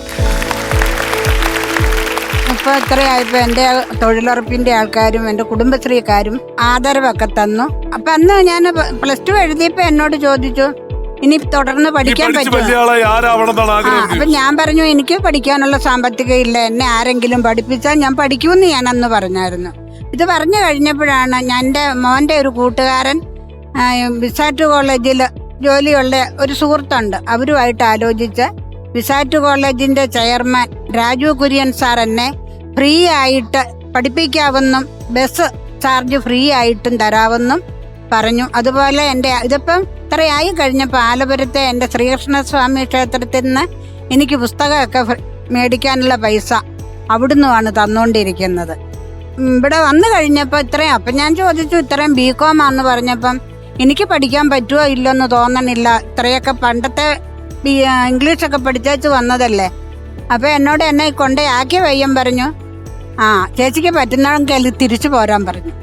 അപ്പൊ ഇത്രയായപ്പോ എന്റെ തൊഴിലുറപ്പിന്റെ ആൾക്കാരും എന്റെ കുടുംബശ്രീക്കാരും ആദരവൊക്കെ തന്നു. അപ്പൊ അന്ന് ഞാൻ +2 എഴുതിയപ്പോ എന്നോട് ചോദിച്ചു, ഇനി തുടർന്ന് പഠിക്കാൻ പറ്റുമോ? അപ്പൊ ഞാൻ പറഞ്ഞു, എനിക്ക് പഠിക്കാനുള്ള സാമ്പത്തികം ഇല്ല, എന്നെ ആരെങ്കിലും പഠിപ്പിച്ചാൽ ഞാൻ പഠിക്കൂന്ന് ഞാൻ അന്ന് പറഞ്ഞായിരുന്നു. ഇത് പറഞ്ഞു കഴിഞ്ഞപ്പോഴാണ് എൻ്റെ മോന്റെ ഒരു കൂട്ടുകാരൻ വിസാറ്റ് കോളേജിൽ ജോലിയുള്ള ഒരു സുഹൃത്തുണ്ട്, അവരുമായിട്ട് ആലോചിച്ച് വിസാറ്റ് കോളേജിന്റെ ചെയർമാൻ രാജു കുര്യൻ സാർ എന്നെ ഫ്രീ ആയിട്ട് പഠിപ്പിക്കാമെന്നും ബസ് ചാർജ് ഫ്രീ ആയിട്ടും തരാമെന്നും പറഞ്ഞു. അതുപോലെ ഇതിപ്പം ഇത്രയായി കഴിഞ്ഞപ്പോൾ ആലപുരത്തെ എൻ്റെ ശ്രീകൃഷ്ണസ്വാമി ക്ഷേത്രത്തിൽ നിന്ന് എനിക്ക് പുസ്തകമൊക്കെ മേടിക്കാനുള്ള പൈസ അവിടുന്നുമാണ് തന്നുകൊണ്ടിരിക്കുന്നത്. ഇവിടെ വന്നു കഴിഞ്ഞപ്പോൾ ഇത്രയും, അപ്പം ഞാൻ ചോദിച്ചു, ഇത്രയും BCom ആണെന്ന് പറഞ്ഞപ്പം എനിക്ക് പഠിക്കാൻ പറ്റുമോ ഇല്ലെന്ന് തോന്നണില്ല, ഇത്രയൊക്കെ പണ്ടത്തെ ഇംഗ്ലീഷൊക്കെ പഠിച്ചു വന്നതല്ലേ. അപ്പം എന്നോട് എന്നെ കൊണ്ടേ ആക്കിയ പയ്യൻ പറഞ്ഞു, ആ ചേച്ചിക്ക് പറ്റുന്നെങ്കിൽ തിരിച്ചു പോരാൻ പറഞ്ഞു.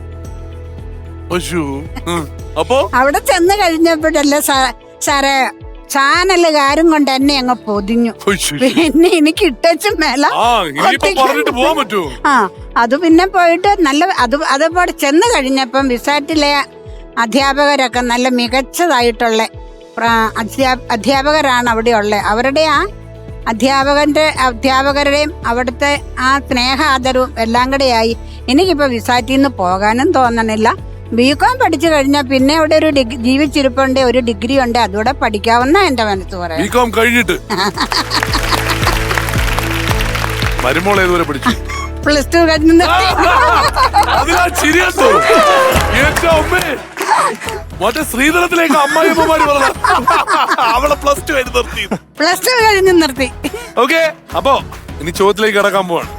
അവിടെ ചെന്ന് കഴിഞ്ഞപ്പോഴല്ലേ സാറേ ചാനലുകാരും കൊണ്ട് എന്നെ അങ്ങ് പൊതിഞ്ഞു. പിന്നെ എനിക്ക് ഇട്ടും മേല. അത് പിന്നെ പോയിട്ട് നല്ല അതുപോലെ ചെന്ന് കഴിഞ്ഞപ്പം വിസാറ്റിലെ അധ്യാപകരൊക്കെ നല്ല മികച്ചതായിട്ടുള്ള അധ്യാപകരാണ് അവിടെ ഉള്ളത്. അവരുടെ ആ അധ്യാപകരുടെയും അവിടുത്തെ ആ സ്നേഹാദരവും എല്ലാം കൂടെയായി എനിക്കിപ്പോൾ വിസാറ്റിൽ നിന്ന് പോകാനും തോന്നണില്ല. BCom പഠിച്ചു കഴിഞ്ഞാൽ പിന്നെ അവിടെ ഒരു ജീവിച്ചിരിപ്പുണ്ട്, ഒരു ഡിഗ്രി ഉണ്ട്, അതുകൂടെ പഠിക്കാവുന്ന എന്റെ മനസ്സ് പറയാം. BCom കഴിഞ്ഞിട്ട് +2 കഴിഞ്ഞ് നിർത്തി. ശ്രീധരത്തിലേക്ക് അമ്മായിമാര് അവളെ +2 കഴിഞ്ഞ് നിർത്തി. ഓക്കെ, അപ്പൊ ഇനി ചോദ്യത്തിലേക്ക് കിടക്കാൻ പോവാണ്.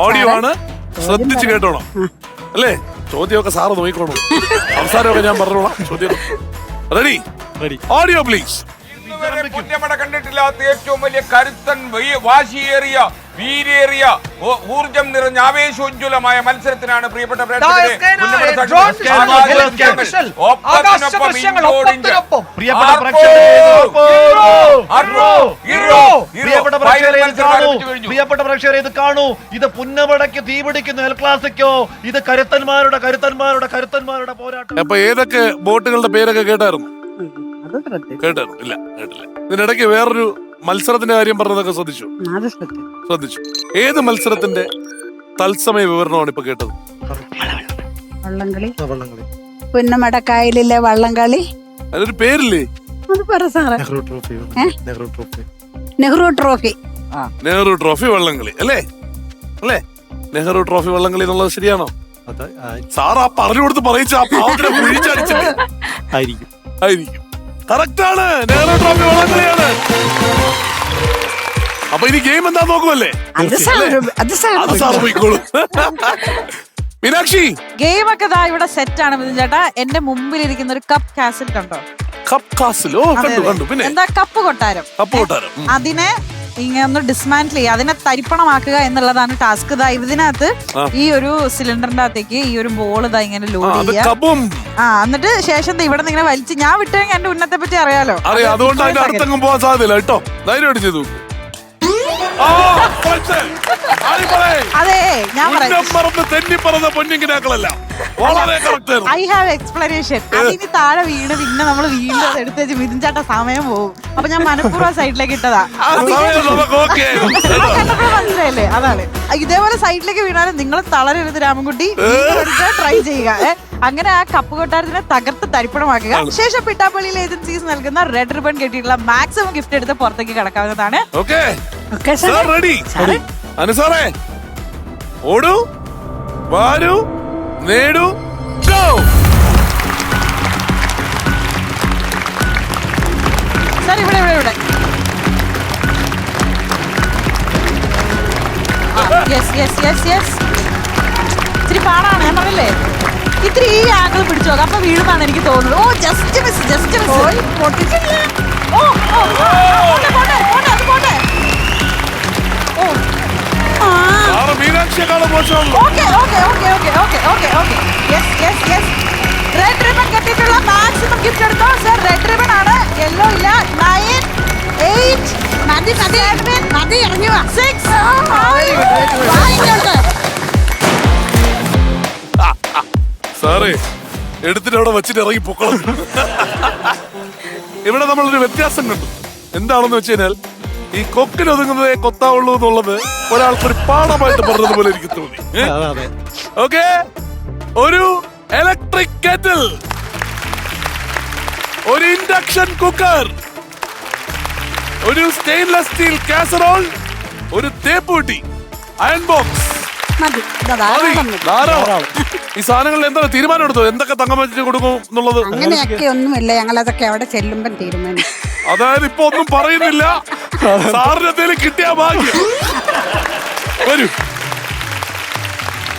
ഓഡിയോ ആണ്, ശ്രദ്ധിച്ച് കേട്ടോണം അല്ലേ? ചോദ്യമൊക്കെ സാറ് നോക്കിക്കോണം, സംസാരമൊക്കെ ഞാൻ പറഞ്ഞോളാം. ചോദ്യം റെഡി? Audio please. പുന്നമട കണ്ടിട്ടില്ലാത്ത ഏറ്റവും വലിയ കരുത്തൻ, വാശിയേറിയ, വീരേറിയ, ഊർജം നിറഞ്ഞ ആവേശോജ്വലമായ മത്സരത്തിനാണ് പ്രിയപ്പെട്ട പ്രിയപ്പെട്ട പ്രേക്ഷകരെ, ഇത് കാണൂ. ഇത് പുന്നമടയ്ക്ക് തീപിടിക്കുന്നു എൽ ക്ലാസിക്കോ. ഇത് കരുത്തന്മാരുടെ പോരാട്ടം. അപ്പൊ ഏതൊക്കെ ബോട്ടുകളുടെ പേരൊക്കെ കേട്ടായിരുന്നു? കേട്ടായിരുന്നു? ഇല്ല, കേട്ടില്ല. ഇതിനിടയ്ക്ക് വേറൊരു മത്സരത്തിന്റെ കാര്യം പറഞ്ഞതൊക്കെ ശ്രദ്ധിച്ചു? ഏത് മത്സരത്തിന്റെ തത്സമയ വിവരണമാണ് ഇപ്പൊ കേട്ടത്? വള്ളംകളി. പുന്നമടക്കായലിലെ വള്ളംകളി. അതൊരു പേരില്ലേ? അത് പറ സാറേ. നെഹ്റു ട്രോഫി വള്ളംകളി അല്ലേ? നെഹ്റു ട്രോഫി വള്ളംകളി എന്നുള്ളത് ശരിയാണോ? സാർ ആ പറഞ്ഞു കൊടുത്ത് പറയിച്ച ആ പാവത്തിനെ കുഴിച്ചടിച്ചില്ലേ? ആയിരിക്കും. കറക്റ്റാണ്, നെഹ്റു ട്രോഫി വള്ളംകളിയാണ്. അപ്പൊ ഇനി ഗെയിം എന്താ നോക്കുമല്ലേ? മീനാക്ഷി, ഗെയിം ഒക്കെ ഇവിടെ സെറ്റ് ആണ് മിഥുൻ ചേട്ടാ. എന്റെ മുമ്പിൽ ഇരിക്കുന്ന ഒരു കപ്പ് കാസിൽ കണ്ടോ? കപ്പ് കാസിലോ? കണ്ടു. പിന്നെ എന്താ? കപ്പ് കൊട്ടാരം. അതിനെ ഇങ്ങനെ ഡിസ്മാന്റിൽ ചെയ്യുക, അതിനെ തരിപ്പണമാക്കുക എന്നുള്ളതാണ് ടാസ്ക്. ഇതിനകത്ത് ഈ ഒരു സിലിണ്ടറിന്റെ അകത്തേക്ക് ഈ ഒരു ബോൾ ഇങ്ങനെ ലോഡ് ചെയ്യുക. എന്നിട്ട് ശേഷം ഇവിടെ നിന്ന് ഇങ്ങനെ വലിച്ച്, ഞാൻ വിട്ടുകഴിഞ്ഞാൽ എന്റെ ഉന്നത്തെ പറ്റി അറിയാലോ. അതുകൊണ്ട് അതിന്റെ അടുത്തെങ്ങും പോകാൻ സാധ്യതയില്ല കേട്ടോ. ധൈര്യം അടിച്ചു. അതെ ഞാൻ പറയാം മറന്ന് തെന്നിപ്പറന്ന പൊന്നിങ്കിനാക്കളല്ല വളരെ കറക്റ്റ്. I have explanation. അതിന് താഴെ വീണ് പിന്നെ നമ്മൾ വീണ്ടും അത് എടുത്ത് വെച്ച് മിഥുൻചാട്ട സമയം പോകും. അപ്പൊ ഞാൻ മനഃപൂർവ്വം സൈഡിലേക്ക് ഇട്ടതാ. മനസ്സിലായില്ലേ? അതാണ്. ഇതേപോലെ സൈഡിലേക്ക് വീണാലും നിങ്ങൾ തളരരുത് രാമൻകുട്ടി. ട്രൈ ചെയ്യുക. അങ്ങനെ ആ കപ്പ് കൊട്ടാരത്തിനെ തകർത്ത് തരിപ്പണമാക്കുക. ശേഷം പിട്ടാപ്പള്ളിയിലെ ഏജൻസീസ് നൽകുന്ന റെഡ് റിബൺ കെട്ടിയിട്ടുള്ള മാക്സിമം ഗിഫ്റ്റ് എടുത്ത് പുറത്തേക്ക് കടക്കാവുന്നതാണ്. ഓടൂ, വാരൂ, നേടൂ, ഗോ. സാർ ഇവിടെ ഇവിടെ ഇവിടെ. ഇത്തിരി പാടാണ് ഞാൻ പറഞ്ഞില്ലേ. ഇത്തിരി ഈ ആംഗിൾ പിടിച്ചു നോക്കാം. അപ്പൊ വീഴുന്നാണ് എനിക്ക് തോന്നുന്നത്. ഓ ജസ്റ്റ് മിസ്, ജസ്റ്റ് മിസ്. പൊട്ടിച്ചില്ല. ഓ പോട്ടെ പോട്ടെ പോട്ടെ അത് പോട്ടെ. ഓ മീനാക്ഷിയെക്കാളും മോശം. റെഡ് റിബൺ കെട്ടിയിട്ടുള്ള മാക്സിമം ഗിഫ്റ്റ് എടുത്തോ സർ. റെഡ് റിബൺ ആണ്, യെല്ലോ ഇല്ല. 9, 8 മതി മതി മതി ഇറങ്ങി വാ. 6 സാറേ എടുത്തിട്ട് അവിടെ വെച്ചിട്ട് ഇറങ്ങി പൊക്കണം. ഇവിടെ നമ്മളൊരു വ്യത്യാസം കണ്ടു. എന്താണെന്ന് വെച്ച് കഴിഞ്ഞാൽ ഈ കൊക്കിനൊതുങ്ങുന്നതേ കൊത്താവുള്ളൂ എന്നുള്ളത് ഒരാൾക്കൊരു പാഠമായിട്ട് പറഞ്ഞതുപോലെ എനിക്ക് തോന്നി. ഓക്കെ, ഒരു ഇലക്ട്രിക് കെറ്റിൽ, ഒരു ഇൻഡക്ഷൻ കുക്കർ, ഒരു സ്റ്റെയിൻലെസ് സ്റ്റീൽ കാസറോൾ, ഒരു തേപ്പൂട്ടി, അയൺ ബോക്സ്. ഈ സാധനങ്ങളിൽ എന്താണ് തീരുമാനം എടുത്തോ? എന്തൊക്കെ തങ്കം വെച്ച് കൊടുക്കും എന്നുള്ളത്? അങ്ങനെയൊക്കെ ഒന്നുമില്ല, ഞങ്ങൾ അതൊക്കെ അവിടെ ചെല്ലുമ്പം തീരുമാനിക്കും. അതായത് ഇപ്പൊ ഒന്നും പറയുന്നില്ല. സാറിന് എന്തെങ്കിലും കിട്ടിയാ ഭാഗ്യം. വരൂ.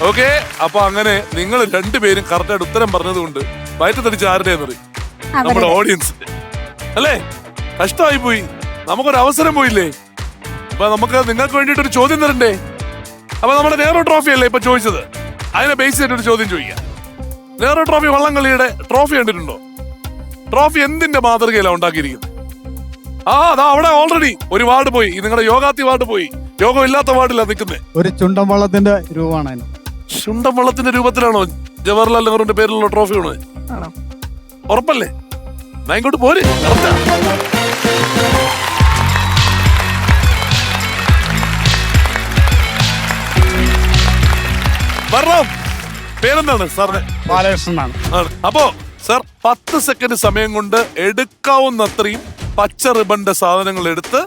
ഓക്കെ, അപ്പൊ അങ്ങനെ നിങ്ങൾ രണ്ടുപേരും കറക്റ്റായിട്ട് ഉത്തരം പറഞ്ഞതുകൊണ്ട് വയറ്റ് തടിച്ച് ആരുടെ നമ്മുടെ ഓഡിയൻസ് അല്ലേ? കഷ്ടമായി പോയി. നമുക്കൊരു അവസരം പോയില്ലേ? അപ്പൊ നമുക്ക് നിങ്ങൾക്ക് വേണ്ടിട്ട് ഒരു ചോദ്യം തരണ്ടേ? അപ്പൊ നമ്മുടെ നെഹ്റു ട്രോഫി അല്ലേ ഇപ്പൊ ചോദിച്ചത്? അതിനെ ബേസ് ചെയ്തിട്ട് ഒരു ചോദ്യം ചോദിക്കാം. നെഹ്റു ട്രോഫി വള്ളംകളിയുടെ ട്രോഫി കണ്ടിട്ടുണ്ടോ? ട്രോഫി എന്തിന്റെ മാതൃകയിലാണ് ഉണ്ടാക്കിയിരിക്കുന്നത്? അതാ അവിടെ ഓൾറെഡി ഒരു വാർഡ് പോയി. നിങ്ങളുടെ യോഗാത്തി വാർഡ് പോയി. യോഗം ഇല്ലാത്ത വാർഡിലാ നിൽക്കുന്നത്. ഒരു ചുണ്ടൻ വള്ളത്തിന്റെ രൂപമാണ്. ചുണ്ടൻ വള്ളത്തിന്റെ രൂപത്തിലാണോ ജവഹർലാൽ നെഹ്റുവിന്റെ പേരിലുള്ള ട്രോഫി ആണ്? ഉറപ്പല്ലേ? ഞാൻ ഇങ്ങോട്ട് പോര്. വരണം. പേരെന്താണ് സാറിന്? ബാലകൃഷ്ണനാണ്. അപ്പോ സാർ 10 സെക്കൻഡ് സമയം കൊണ്ട് എടുക്കാവുന്നത്രയും പച്ച റിബണിന്റെ സാധനങ്ങൾ എടുത്ത്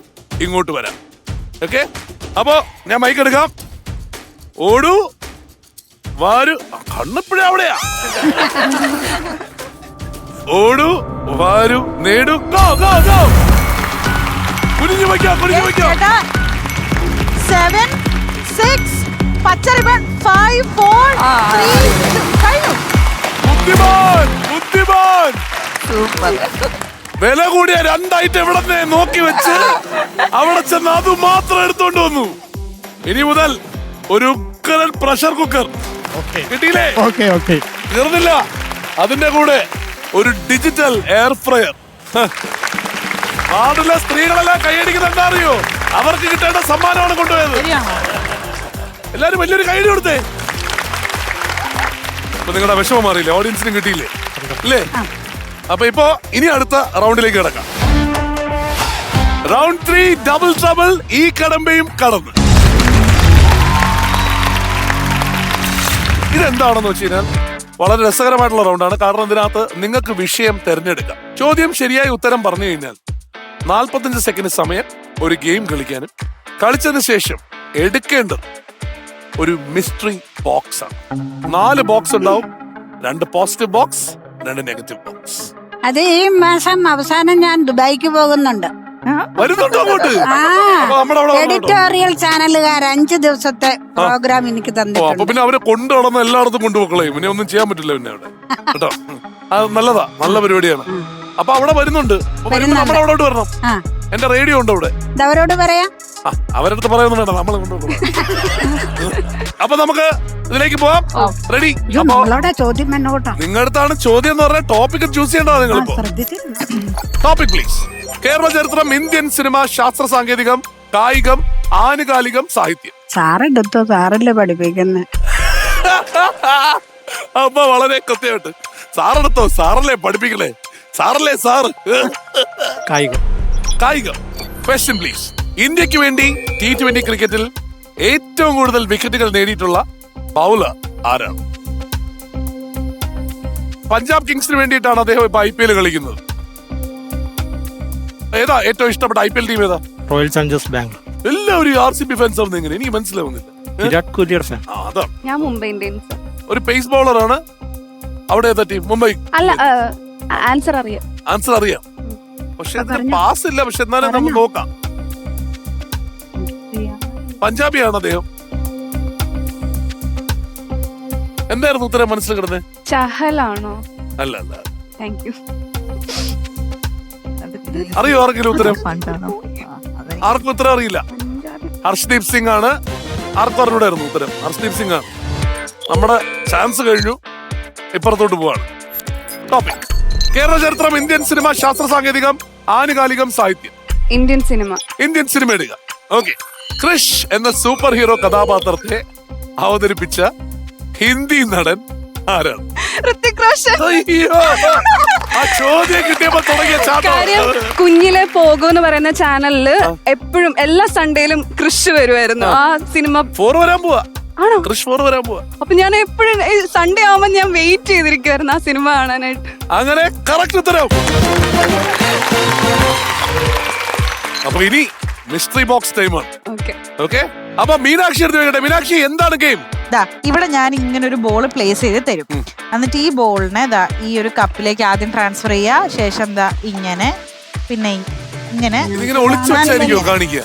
ഇങ്ങോട്ട് വരാം. ഓക്കെ, അപ്പോ ഞാൻ മൈക്ക് എടുക്കാം. ഓടൂ, വാരു, കണ്ണിപ്പഴ അവിടെയാ. ഓടൂ, വാരു, നേടൂ, ഗോ ഗോ ഗോ. കുനിഞ്ഞു വയ്ക്കാം, കുനിഞ്ഞു വയ്ക്കാം. 7, 6 പച്ച റിബൺ. 5, 4, 3 കഴിഞ്ഞു. ബുദ്ധിമാൻ, ബുദ്ധിമാൻ. വില കൂടിയ 2 ഐറ്റം ഇവിടെ നോക്കി വെച്ച് അവിടെ ചെന്ന് അത് മാത്രം എടുത്തോണ്ട് വന്നു. ഇനി മുതൽ ഒരു ഉഗ്രൻ പ്രഷർ കുക്കർ കിട്ടിയില്ലേ? തീർന്നില്ല, അതിന്റെ കൂടെ ഒരു ഡിജിറ്റൽ എയർ ഫ്രയർ. നാട്ടിലെ സ്ത്രീകളെല്ലാം കൈയടിക്കുന്നത് എന്താ അറിയോ? അവർക്ക് കിട്ടേണ്ട സമ്മാനമാണ് കൊണ്ടുപോയത്. എല്ലാരും വലിയൊരു കൈയടി കൊടുത്തേ. അപ്പൊ നിങ്ങളുടെ വിഷമം മാറിയില്ലേ? ഓഡിയൻസിനും കിട്ടിയില്ലേ? അല്ലേ? അപ്പൊ ഇപ്പോ ഇനി അടുത്ത റൗണ്ടിലേക്ക് കിടക്കാം. Round 3 double trouble. ഈ കടമ്പയും കടന്ന്. ഇതെന്താണെന്ന് വെച്ച് കഴിഞ്ഞാൽ വളരെ രസകരമായിട്ടുള്ള റൗണ്ടാണ്. കാരണം ഇതിനകത്ത് നിങ്ങൾക്ക് വിഷയം തിരഞ്ഞെടുക്കാം. ചോദ്യം ശരിയായി ഉത്തരം പറഞ്ഞു കഴിഞ്ഞാൽ 45 സെക്കൻഡ് സമയം ഒരു ഗെയിം കളിക്കാനും കളിച്ചതിന് ശേഷം എടുക്കേണ്ടത് ഒരു മിസ്റ്ററി ബോക്സ് ആണ്. 4 ബോക്സ് ഉണ്ടാവും. 2 പോസിറ്റീവ് ബോക്സ്, 2 നെഗറ്റീവ് ബോക്സ്. അത് ഈ മാസം അവസാനം ഞാൻ ദുബായിക്ക് പോകുന്നുണ്ട്. വരുന്നുണ്ടോ അങ്ങോട്ട്? എഡിറ്റോറിയൽ ചാനലുകാർ 5 ദിവസത്തെ പ്രോഗ്രാം എനിക്ക് തന്നിട്ടുണ്ട്. അപ്പൊ പിന്നെ അവരെ കൊണ്ടു നടന്ന് എല്ലായിടത്തും കൊണ്ടുപോക്കളയും. പിന്നെ ഒന്നും ചെയ്യാൻ പറ്റില്ല പിന്നെ അവിടെ കേട്ടോ. അത് നല്ലതാ, നല്ല പരിപാടിയാണ്. അപ്പൊ അവിടെ വരുന്നുണ്ട്. നമ്മുടെ അവിടോട്ട് വരണം. എന്റെ റേഡിയോ ഉണ്ട് അവിടെ. അവരോട് പറയാം. അവരടുത്ത് പറയാനൊന്നും വേണ്ട, നമ്മളെ കൊണ്ടുപോകും. അപ്പൊ നമുക്ക് ഇതിലേക്ക് പോവാം. റെഡി? ചോദ്യം നിങ്ങളടുത്താണ് ചോദ്യം എന്ന് പറഞ്ഞാൽ ടോപ്പിക് ചൂസ് ചെയ്യേണ്ടതാണ് നിങ്ങളിപ്പോ. Topic please. കേരള ചരിത്രം, ഇന്ത്യൻ സിനിമ, ശാസ്ത്ര സാങ്കേതികം, കായികം, ആനുകാലികം സാഹിത്യം. സാറെടുത്തോ, സാറല്ലേ പഠിപ്പിക്കുന്നത്. അപ്പൊ വളരെ കൃത്യമായിട്ട് സാറെടുത്തോ, സാറല്ലേ പഠിപ്പിക്കലേ, സാറല്ലേ സാറ്. കായികം. Question please. ഇന്ത്യക്ക് വേണ്ടി T20 ക്രിക്കറ്റിൽ ഏറ്റവും കൂടുതൽ വിക്കറ്റുകൾ നേടിയിട്ടുള്ള ബൗളർ ആരാണ്? പഞ്ചാബ് കിങ്സിന് വേണ്ടിയിട്ടാണ് അദ്ദേഹം ഇപ്പൊ IPL കളിക്കുന്നത്. ഏതാ ഏറ്റവും ഇഷ്ടപ്പെട്ട IPL ടീം ഏതാ? Royal challengers Bangalore. എല്ലാവരും RCB ഫാൻസ് ആവുന്ന എങ്ങനെ എനിക്ക് മനസ്സിലാവുന്നില്ല. വിരാട് കോഹ്ലിയുടെ ഫാൻ. അതാണ്. ഞാൻ മുംബൈ ഇന്ത്യൻസ്. ഒരു പേസ് ബൗളറാണ്. അവിടെ ഏതാ ടീം? മുംബൈ. അല്ല, ആൻസർ അറിയാം. ആൻസർ അറിയാം, പക്ഷെ പാസ് ഇല്ല. പക്ഷെ എന്നാലും നമുക്ക് നോക്കാം. പഞ്ചാബിയാണ് അദ്ദേഹം. എന്തായിരുന്നു ഉത്തരം മനസ്സിൽ കിടന്നത്? ചഹലാണോ? അല്ല അല്ല. Thank you. അറിയോ ആർക്കെങ്കിലും ഉത്തരം? ആർക്കും ഉത്തരം അറിയില്ല. ഹർഷ്ദീപ് സിംഗ് ആണ്. ആർക്കും അറിഞ്ഞൂടായിരുന്നു ഉത്തരം. ഹർഷ്ദീപ് സിംഗ് ആണ്. നമ്മുടെ ചാൻസ് കഴിഞ്ഞു. ഇപ്പുറത്തോട്ട് പോവാണ്. ടോപ്പിക്: കേരള ചരിത്രം, ഇന്ത്യൻ സിനിമ, ശാസ്ത്ര സാങ്കേതികം, ആനുകാലികം, സാഹിത്യം. Indian cinema. ഇന്ത്യൻ സിനിമ ഇടുക. ഓക്കെ. ക്രിഷ് എന്ന സൂപ്പർ ഹീറോ കഥാപാത്രത്തെ അവതരിപ്പിച്ച ഹിന്ദി നടൻ ആരാണ്? ഋത്തിക് റോഷൻ. അയ്യോ, ആ ചോദ്യം കിട്ടിയപ്പോ തുടങ്ങിയ കാര്യം കുഞ്ഞിലെ പോകോന്ന് പറയുന്ന ചാനലില് എപ്പോഴും എല്ലാ സൺഡേയിലും കൃഷ് വരുമായിരുന്നു. ആ സിനിമ 4 വരാൻ പോവാ. ആണോ? കൃഷ് 4 വരാൻ പോവാ. അപ്പൊ ഞാൻ എപ്പോഴും സൺഡേ ആവുമ്പോ ഞാൻ വെയിറ്റ് ചെയ്തിരിക്കുവായിരുന്നു ആ സിനിമ കാണാനായിട്ട്. അങ്ങനെ കറക്റ്റ് ഉത്തരം. അപ്പൊ ഇനി മിസ്റ്ററി ബോക്സ് ടൈമാണ്. ഓക്കെ. അപ്പൊ മീനാക്ഷി എടുത്ത് വെക്കട്ടെ. മീനാക്ഷി, എന്താണ് ഗെയിം? ഇവിടെ ഞാൻ ഇങ്ങനെ ഒരു ബോൾ പ്ലേസ് ചെയ്ത് തരും. എന്നിട്ട് ഈ ബോളിനെ ഈ ഒരു കപ്പിലേക്ക് ആദ്യം ട്രാൻസ്ഫർ ചെയ്യുക. ശേഷം ഇങ്ങനെ, പിന്നെ ഇങ്ങനെ ഒളിച്ചു വെച്ചായിരിക്കോ കാണിക്കുക?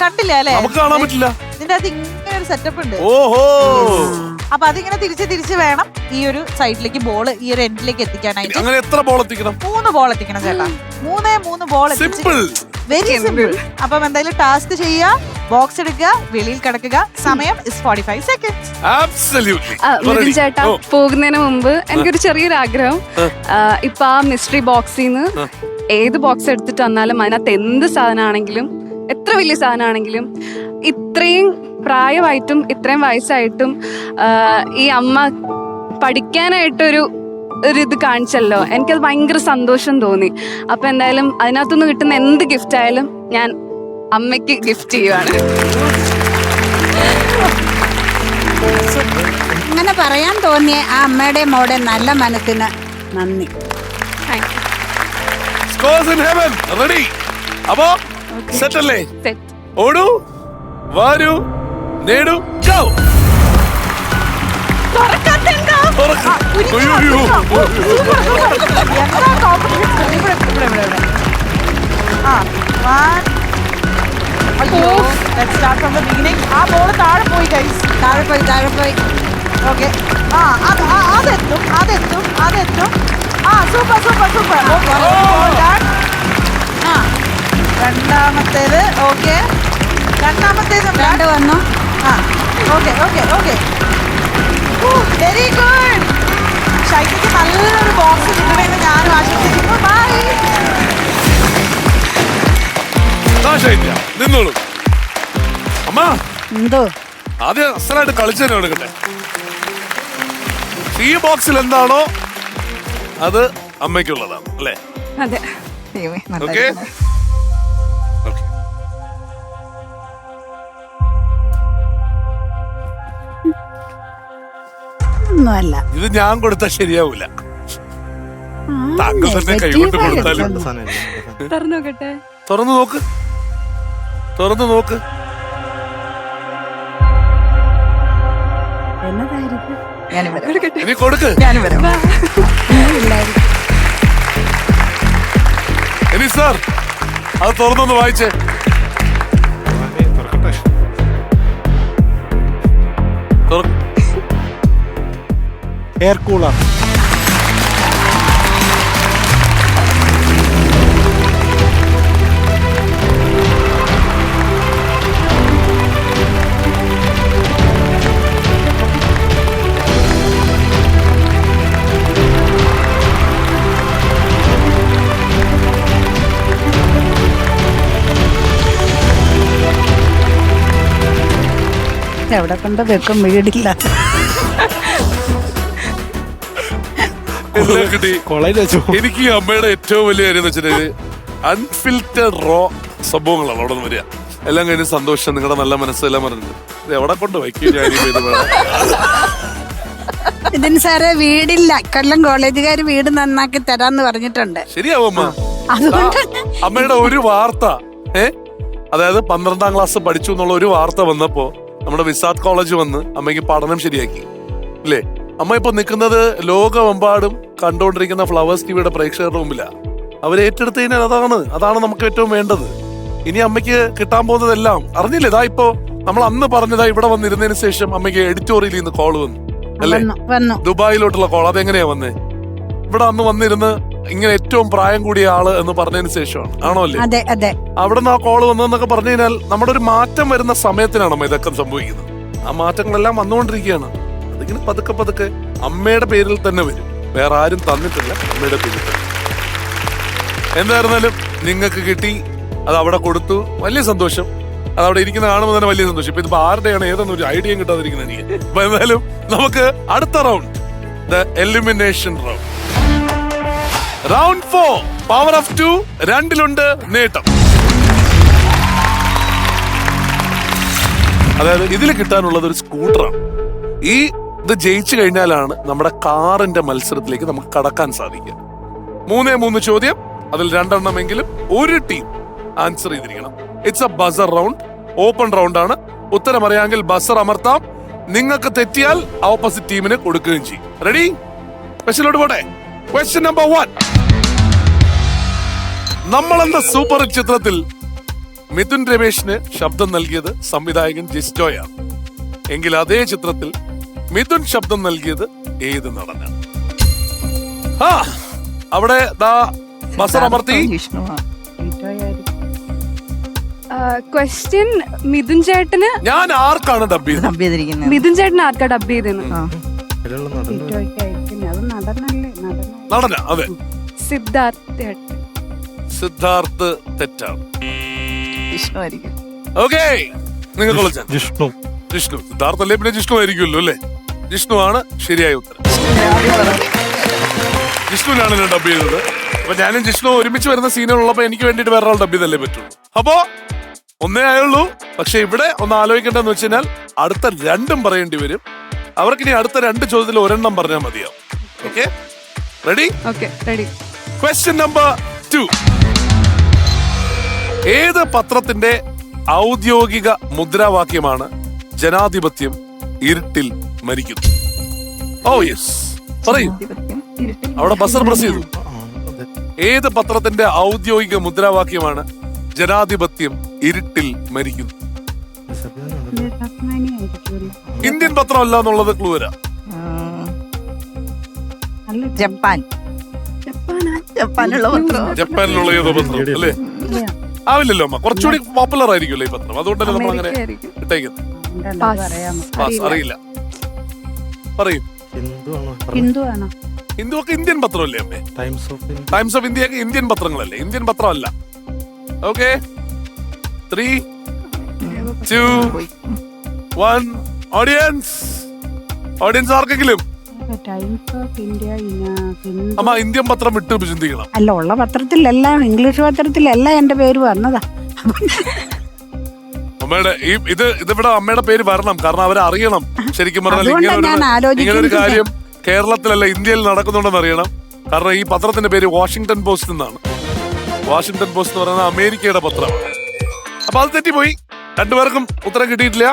കണ്ടില്ല അല്ലെ? നമുക്ക് കാണാൻ പറ്റില്ല. ഇതിന്റെ അകത്ത് ഇങ്ങനെ ഒരു സെറ്റപ്പ് ഉണ്ട്. ഓഹോ. അപ്പൊ അതിങ്ങനെ തിരിച്ച് വേണം ഈ ഒരു സൈഡിലേക്ക് ബോൾ ഈ ഒരു എൻഡിലേക്ക് എത്തിക്കാനായിട്ട്. അങ്ങനെ എത്ര ബോൾ എത്തിക്കണം? 3 ബോൾ എത്തിക്കണം ചേട്ടാ. 3 ബോൾ. Simple, very simple. അപ്പം എന്തായാലും ടാസ്ക് ചെയ്യുക, ബോക്സ് എടുക്കുക, വെളിയിൽ കിടക്കുക. സമയം 45 സെക്കൻഡ്സ്. Absolutely. ചേട്ടാ, പോകുന്നതിന് മുമ്പ് എനിക്കൊരു ചെറിയൊരു ആഗ്രഹം. ഇപ്പൊ ആ മിസ്റ്ററി ബോക്സിന്ന് ഏത് ബോക്സ് എടുത്തിട്ട് വന്നാലും അതിനകത്ത് എന്ത് സാധനമാണെങ്കിലും, എത്ര വലിയ സാധനമാണെങ്കിലും, ഇത്രയും പ്രായമായിട്ടും ഇത്രയും വയസ്സായിട്ടും ഈ അമ്മ പഠിക്കാനായിട്ടൊരു ഇത് കാണിച്ചല്ലോ. എനിക്കത് ഭയങ്കര സന്തോഷം തോന്നി. അപ്പൊ എന്തായാലും അതിനകത്തുനിന്ന് കിട്ടുന്ന എന്ത് ഗിഫ്റ്റ് ആയാലും ഞാൻ അമ്മയ്ക്ക് ഗിഫ്റ്റ് ചെയ്യുവാണ്. അങ്ങനെ പറയാൻ തോന്നിയ ആ അമ്മയുടെ മോടെ നല്ല മനസ്സിന് നന്ദി. റെഡി? അപ്പോ സെറ്റ് അല്ലേ? ഓടൂ, വാരൂ, നേടൂ, go. ആ ബോൾ താഴെ പോയി ഗൈസ്. താഴെ പോയി. ഓക്കെ. അതെത്തും. സൂപ്പർ. രണ്ടാമത്തേത്. ഓക്കെ. രണ്ടാമത്തേത് വന്നു. ഓക്കെ. Very good. ഷൈനിക്ക് നല്ലൊരു ബോക്സ് കിട്ടണമെന്ന് ഞാനും ആശംസിക്കുന്നു. ബൈ. നിന്നോളൂ. അമ്മ, എന്തോ ആദ്യം അസലായിട്ട് കളിച്ചതിനെ എടുക്കട്ടെ. ഈ ബോക്സിൽ എന്താണോ അത് അമ്മയ്ക്കുള്ളതാണ് അല്ലേ? അതെ. ഓക്കെ. ഒന്നുമല്ല. ഇത് ഞാൻ കൊടുത്താൽ ശരിയാവൂല. താങ്കൾ തന്നെ കൈകൊണ്ട് കൊടുത്താലും. തുറന്നോക്കട്ടെ. തുറന്നു നോക്ക്. ഇനി കൊടുക്ക്. ഇനി സാർ അത് തുറന്നൊന്ന് വായിച്ചേ. Air cooler. എവിടെ കൊണ്ട് വെക്കും വീടില്ല. എല്ലാം കിട്ടി. കോളേജ് വെച്ചു. എനിക്ക് ഈ അമ്മയുടെ ഏറ്റവും വലിയ കാര്യം എന്ന് വെച്ചിട്ടുണ്ടെങ്കിൽ അൺഫിൽറ്റഡ് റോ സംഭവങ്ങളാണ് അവിടെ നിന്ന് വരിക. എല്ലാം കഴിഞ്ഞ് സന്തോഷം, നിങ്ങളുടെ നല്ല മനസ്സെല്ലാം പറഞ്ഞിട്ട് ഇത് എവിടെ കൊണ്ട് വയ്ക്കും ഞാൻ ഈ ഇത് വേണം. ഇതിന് സാറേ വീടില്ല. കൊല്ലം കോളേജുകാർ വീട് നന്നാക്കി തരാന്ന് പറഞ്ഞിട്ടുണ്ട്. ശരിയാവും അമ്മ. അതുകൊണ്ട് അമ്മയുടെ ഒരു വാർത്ത അതായത് 12ാം ക്ലാസ് പഠിച്ചു എന്നുള്ള ഒരു വാർത്ത വന്നപ്പോ നമ്മുടെ വിസാദ് കോളേജ് വന്ന് അമ്മയ്ക്ക് പഠനം ശരിയാക്കി ഇല്ലേ. അമ്മ ഇപ്പൊ നിൽക്കുന്നത് ലോകമെമ്പാടും കണ്ടുകൊണ്ടിരിക്കുന്ന ഫ്ലവേഴ്സ് ടിവിയുടെ പ്രേക്ഷകരുടെ മുമ്പിലാ. അവരെ ഏറ്റെടുത്ത് കഴിഞ്ഞാൽ അതാണ് നമുക്ക് ഏറ്റവും വേണ്ടത്. ഇനി അമ്മയ്ക്ക് കിട്ടാൻ പോകുന്നതെല്ലാം അറിഞ്ഞില്ലേ. ഇതാ ഇപ്പോ നമ്മൾ അന്ന് പറഞ്ഞതാ ഇവിടെ വന്നിരുന്നതിന് ശേഷം അമ്മയ്ക്ക് എഡിറ്റോറിയലിൽ നിന്ന് കോള് വന്നു അല്ലേ, ദുബായിലോട്ടുള്ള കോൾ. അതെങ്ങനെയാ വന്നേ? ഇവിടെ അന്ന് വന്നിരുന്ന് ഇങ്ങനെ ഏറ്റവും പ്രായം കൂടിയ ആള് എന്ന് പറഞ്ഞതിന് ശേഷമാണ്, ആണോ അല്ലേ? അതെ അതെ. അവിടെ നിന്ന് ആ കോള് വന്നതെന്നൊക്കെ പറഞ്ഞു കഴിഞ്ഞാൽ നമ്മുടെ ഒരു മാറ്റം വരുന്ന സമയത്തിനാണ് അമ്മ ഇതൊക്കെ സംഭവിക്കുന്നത്. ആ മാറ്റങ്ങളെല്ലാം വന്നുകൊണ്ടിരിക്കുകയാണ്. അതിങ്ങനെ പതുക്കെ പതുക്കെ അമ്മയുടെ പേരിൽ തന്നെ വരും. വേറെ ആരും തന്നിട്ടില്ല, അമ്മയുടെ പേരിൽ തന്നെ. എന്തായിരുന്നാലും നിങ്ങൾക്ക് കിട്ടി, അത് അവിടെ കൊടുത്തു. വലിയ സന്തോഷം. അത് അവിടെ ഇരിക്കുന്ന കാണുമ്പോൾ തന്നെ വലിയ സന്തോഷം. ഇപ്പൊ ഇതിപ്പോ ആരുടെയാണ് ഏതെന്നൊരു ഐഡിയ കിട്ടാതിരിക്കുന്നത് എനിക്ക്. അപ്പൊ എന്തായാലും നമുക്ക് അടുത്ത round, the elimination round. Round 4 power of 2. 2-ലുണ്ട് നേട്ടം. അതായത് ഇതിൽ കിട്ടാനുള്ളത് ഒരു സ്കൂട്ടറാണ്. ഇത് ജയിച്ചു കഴിഞ്ഞാലാണ് നമ്മുടെ കാറിന്റെ മത്സരത്തിലേക്ക് നമുക്ക് കടക്കാൻ സാധിക്കുക. 3 ചോദ്യം, അതിൽ 2 എണ്ണമെങ്കിലും ഒരു ടീം ആൻസർ ചെയ്തിരിക്കണം. It's A buzzer round, open round ആണ്. ഉത്തരം അറിയാമെങ്കിൽ ബസർ അമർത്താം. നിങ്ങൾക്ക് തെറ്റിയാൽ ഓപ്പോസിറ്റ് ടീമിന് കൊടുക്കുകയും ചെയ്യും. റെഡി? ക്വസ്റ്റ്യനിലോട്ട് പോട്ടെ. Question number 1. നമ്മളെന്ന സൂപ്പർ ഹിറ്റ് ചിത്രത്തിൽ മിഥുൻ രമേശിന് ശബ്ദം നൽകിയത് സംവിധായകൻ ജിസ്റ്റോയാണ്. എങ്കിൽ അതേ ചിത്രത്തിൽ മിഥുൻ ശബ്ദം നൽകിയത് ഏത് നടനാണ്? അവിടെ ബസർ അമർത്തി. ക്വസ്റ്റ്യൻ മിഥുൻ ചേട്ടന് ഞാൻ ആർക്കാണ് ഡബ് ചെയ്തിരിക്കുന്നത്? മിഥുൻ ചേട്ടന് ആർക്കാ ഡബ് ചെയ്തെന്ന്? നടന. അതെ, സിദ്ധാർത്ഥ് തെറ്റാണ്. വിഷ്ണുവായിരിക്കും. ഓക്കെ, നിങ്ങൾ ജിഷ്ണു. സിദ്ധാർത്ഥ അല്ലേ, പിന്നെ ജിഷ്ണു ആയിരിക്കുമല്ലോ അല്ലേ? ജിഷ്ണു ആണ് ശരിയായ ഉത്തരം. ജിഷ്ണുവിനാണ് ഞാൻ ഡബ് ചെയ്തത്. അപ്പൊ ഞാനും ജിഷ്ണു ഒരുമിച്ച് വരുന്ന സീനുള്ളപ്പോ എനിക്ക് വേണ്ടിട്ട് വേറെ ആൾ ഡബ് ചെയ്തല്ലേ പറ്റുള്ളൂ. അപ്പോ 1 ആയുള്ളൂ. പക്ഷെ ഇവിടെ ഒന്ന് ആലോചിക്കേണ്ടതെന്ന് വെച്ച് കഴിഞ്ഞാൽ അടുത്ത 2 പറയേണ്ടി വരും. അവർക്ക് ഇനി അടുത്ത 2 ചോദ്യത്തിൽ 1 പറഞ്ഞാൽ മതിയാവും. Okay, ready? Ready. Question number 2. ഏത് പത്രത്തിന്റെ ഔദ്യോഗിക മുദ്രാവാക്യമാണ് ജനാധിപത്യം ഇരുട്ടിൽ മരിക്കുന്നു? ഓ യെസ്, പറയൂ. അവിടെ ബസർ പ്രസ് ചെയ്തു. ഏത് പത്രത്തിന്റെ ഔദ്യോഗിക മുദ്രാവാക്യമാണ് ജനാധിപത്യം ഇരുട്ടിൽ മരിക്കുന്നു? ഇന്ത്യൻ പത്രമല്ല എന്നുള്ളത് ക്ലൂ വരാം. ജപ്പാനിലുള്ള ഏതോ പത്രം അല്ലേ? ആവില്ലല്ലോ അമ്മ, കുറച്ചുകൂടി പോപ്പുലർ ആയിരിക്കുമല്ലോ ഈ പത്രം. അതുകൊണ്ടല്ലേ നമ്മൾ അങ്ങനെ ഇട്ടേക്കുന്നത്. അറിയില്ല, പറയും. ഹിന്ദു ഒക്കെ ഇന്ത്യൻ പത്രമല്ലേ അമ്മേ? ടൈംസ് ഓഫ് ഇന്ത്യ ഒക്കെ ഇന്ത്യൻ പത്രങ്ങളല്ലേ? ഇന്ത്യൻ പത്രമല്ല. ഓക്കെ, 3, 2, 1. ഓഡിയൻസ് ആർക്കെങ്കിലും അമ്മ ഇന്ത്യൻ പത്രം വിട്ട് ചിന്തിക്കണം. അല്ല, ഉള്ള പത്രത്തിലെല്ലാം, ഇംഗ്ലീഷ് പത്രത്തിലെല്ലാം എന്റെ പേര് വന്നതാ. അമ്മയുടെ ഇതിവിടെ അമ്മയുടെ പേര് വരണം. കാരണം അവരറിയണം ശരിക്കും പറഞ്ഞാൽ ഇങ്ങനെ ഒരു കാര്യം കേരളത്തിലല്ല ഇന്ത്യയിൽ നടക്കുന്നുണ്ടെന്ന് അറിയണം. കാരണം ഈ പത്രത്തിന്റെ പേര് വാഷിംഗ്ടൺ പോസ്റ്റ് എന്നാണ്. വാഷിംഗ്ടൺ പോസ്റ്റ് എന്ന് പറയുന്നത് അമേരിക്കയുടെ പത്രമാണ്. അപ്പൊ അത് തെറ്റിപ്പോയി. 2 പേർക്കും ഉത്തരം കിട്ടിയിട്ടില്ല.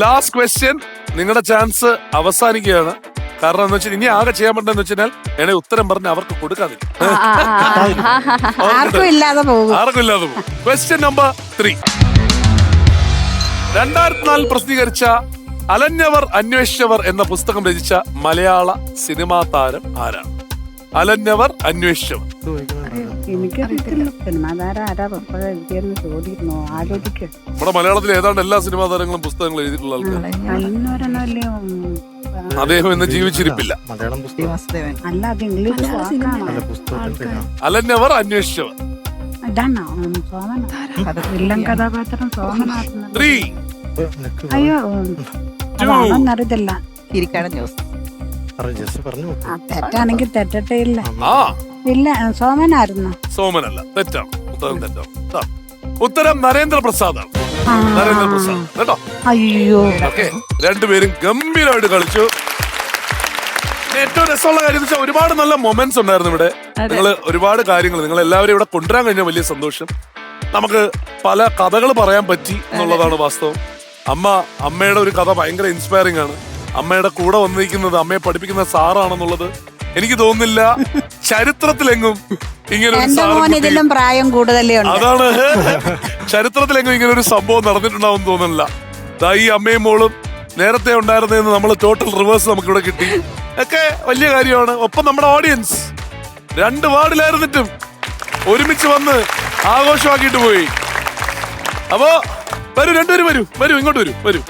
ലാസ്റ്റ് ക്വസ്റ്റ്യൻ, നിങ്ങളുടെ ചാൻസ് അവസാനിക്കുകയാണ്. കാരണം എന്ന് വെച്ചാൽ ഇനി ആകെ ചെയ്യാൻ പറ്റുന്ന വെച്ചാൽ എന്നെ ഉത്തരം പറഞ്ഞ് അവർക്ക് കൊടുക്കാതിരിക്കും. ആർക്കും ഇല്ലാതെ പോകും. Question number 3. 2004 പ്രസിദ്ധീകരിച്ച അലഞ്ഞവർ അന്വേഷിച്ചവർ എന്ന പുസ്തകം രചിച്ച മലയാള സിനിമാ താരം ആരാണ്? അലഞ്ഞവർ അന്വേഷിച്ചവർ. നമ്മുടെ മലയാളത്തിലെ ഏതാണ്ട് എല്ലാ സിനിമാ താരങ്ങളും പുസ്തകങ്ങൾ എഴുതിയിട്ടുള്ള ആൾക്കാർ. അദ്ദേഹം ഇന്ന് ജീവിച്ചിരിപ്പില്ല. അലഞ്ഞവർ അന്വേഷിച്ചവർ. 3, അയ്യോ അതാണെന്നറിയത്തില്ല. കിരിക്കാടൻ ന്യൂസ്. ആ, തെറ്റാണെങ്കിൽ തെറ്റട്ടെ. ഇല്ല ആ ഇല്ല സോമനായിരുന്നു. സോമനല്ല, തെറ്റാണ്. ഉത്തരം തെറ്റാണ്. ഉത്തരം നരേന്ദ്രപ്രസാദാണ്. നരേന്ദ്രപ്രസാദ് കേട്ടോ. അയ്യോ ഓക്കെ, രണ്ടുപേരും ഗംഭീരമായിട്ട് കളിച്ചു. ഏറ്റവും രസമുള്ള കാര്യം എന്ന് വെച്ചാൽ ഒരുപാട് നല്ല മൊമെന്റ്സ് ഉണ്ടായിരുന്നു ഇവിടെ. നിങ്ങൾ ഒരുപാട് കാര്യങ്ങൾ നിങ്ങൾ എല്ലാവരും ഇവിടെ കൊണ്ടുവരാൻ കഴിഞ്ഞ വലിയ സന്തോഷം. നമുക്ക് പല കഥകൾ പറയാൻ പറ്റി എന്നുള്ളതാണ് വാസ്തവം. അമ്മയുടെ ഒരു കഥ ഭയങ്കര ഇൻസ്പയറിംഗ് ആണ്. അമ്മയുടെ കൂടെ വന്നിരിക്കുന്നത് അമ്മയെ പഠിപ്പിക്കുന്ന സാറാണെന്നുള്ളത് എനിക്ക് തോന്നുന്നില്ല ചരിത്രത്തിലെങ്ങും ഇങ്ങനെ ഒരു ഇതിലും പ്രായം കൂടുതലേ ഉണ്ട്. അതാണ് ചരിത്രത്തിലെങ്ങും ഇങ്ങനെ ഒരു സംഭവം നടന്നിട്ടുണ്ടാവും തോന്നുന്നില്ല. ഈ അമ്മയും മോളും നേരത്തെ ഉണ്ടായിരുന്നതെന്ന് നമ്മൾ ടോട്ടൽ റിവേഴ്സ് നമുക്ക് ഇവിടെ കിട്ടി. ഒക്കെ വലിയ കാര്യമാണ്. ഒപ്പം നമ്മുടെ ഓഡിയൻസ് 2 വാർഡിലായിരുന്നിട്ടും ഒരുമിച്ച് വന്ന് ആഘോഷമാക്കിയിട്ട് പോയി. അപ്പോ വരൂ, രണ്ടുപേരും വരൂ, ഇങ്ങോട്ട് വരൂ.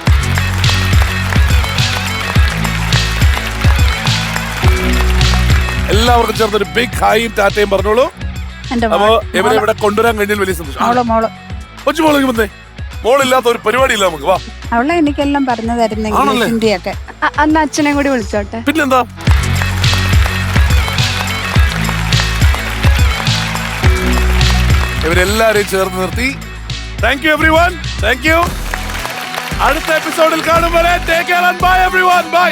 എല്ലാവർക്കും ചേർന്ന് ഒരു ബിഗ് ഹായും ടാറ്റയും പറഞ്ഞോളൂ. അപ്പോ ഇവരെ ഇവിടെ കൊണ്ടുവരാൻ കഴിഞ്ഞാൽ വലിയ സന്തോഷം. കൊച്ചുമോളേക്ക് വന്നേ. മോളില്ലാത്ത ഒരു പരിപാടിയില്ല നമുക്ക്. വാ. അവളെ എനിക്കെല്ലാം പറഞ്ഞു തരുന്നെങ്കിലൊക്കെ. അന്ന് അച്ഛനെ കൂടി വിളിച്ചോട്ടെ. പിന്നെന്താ, ഇവരെല്ലാരെയും ചേർന്ന് നിർത്തി. Thank you everyone. Thank you. അടുത്ത എപ്പിസോഡിൽ കാണും വരെ take care and bye everyone. By.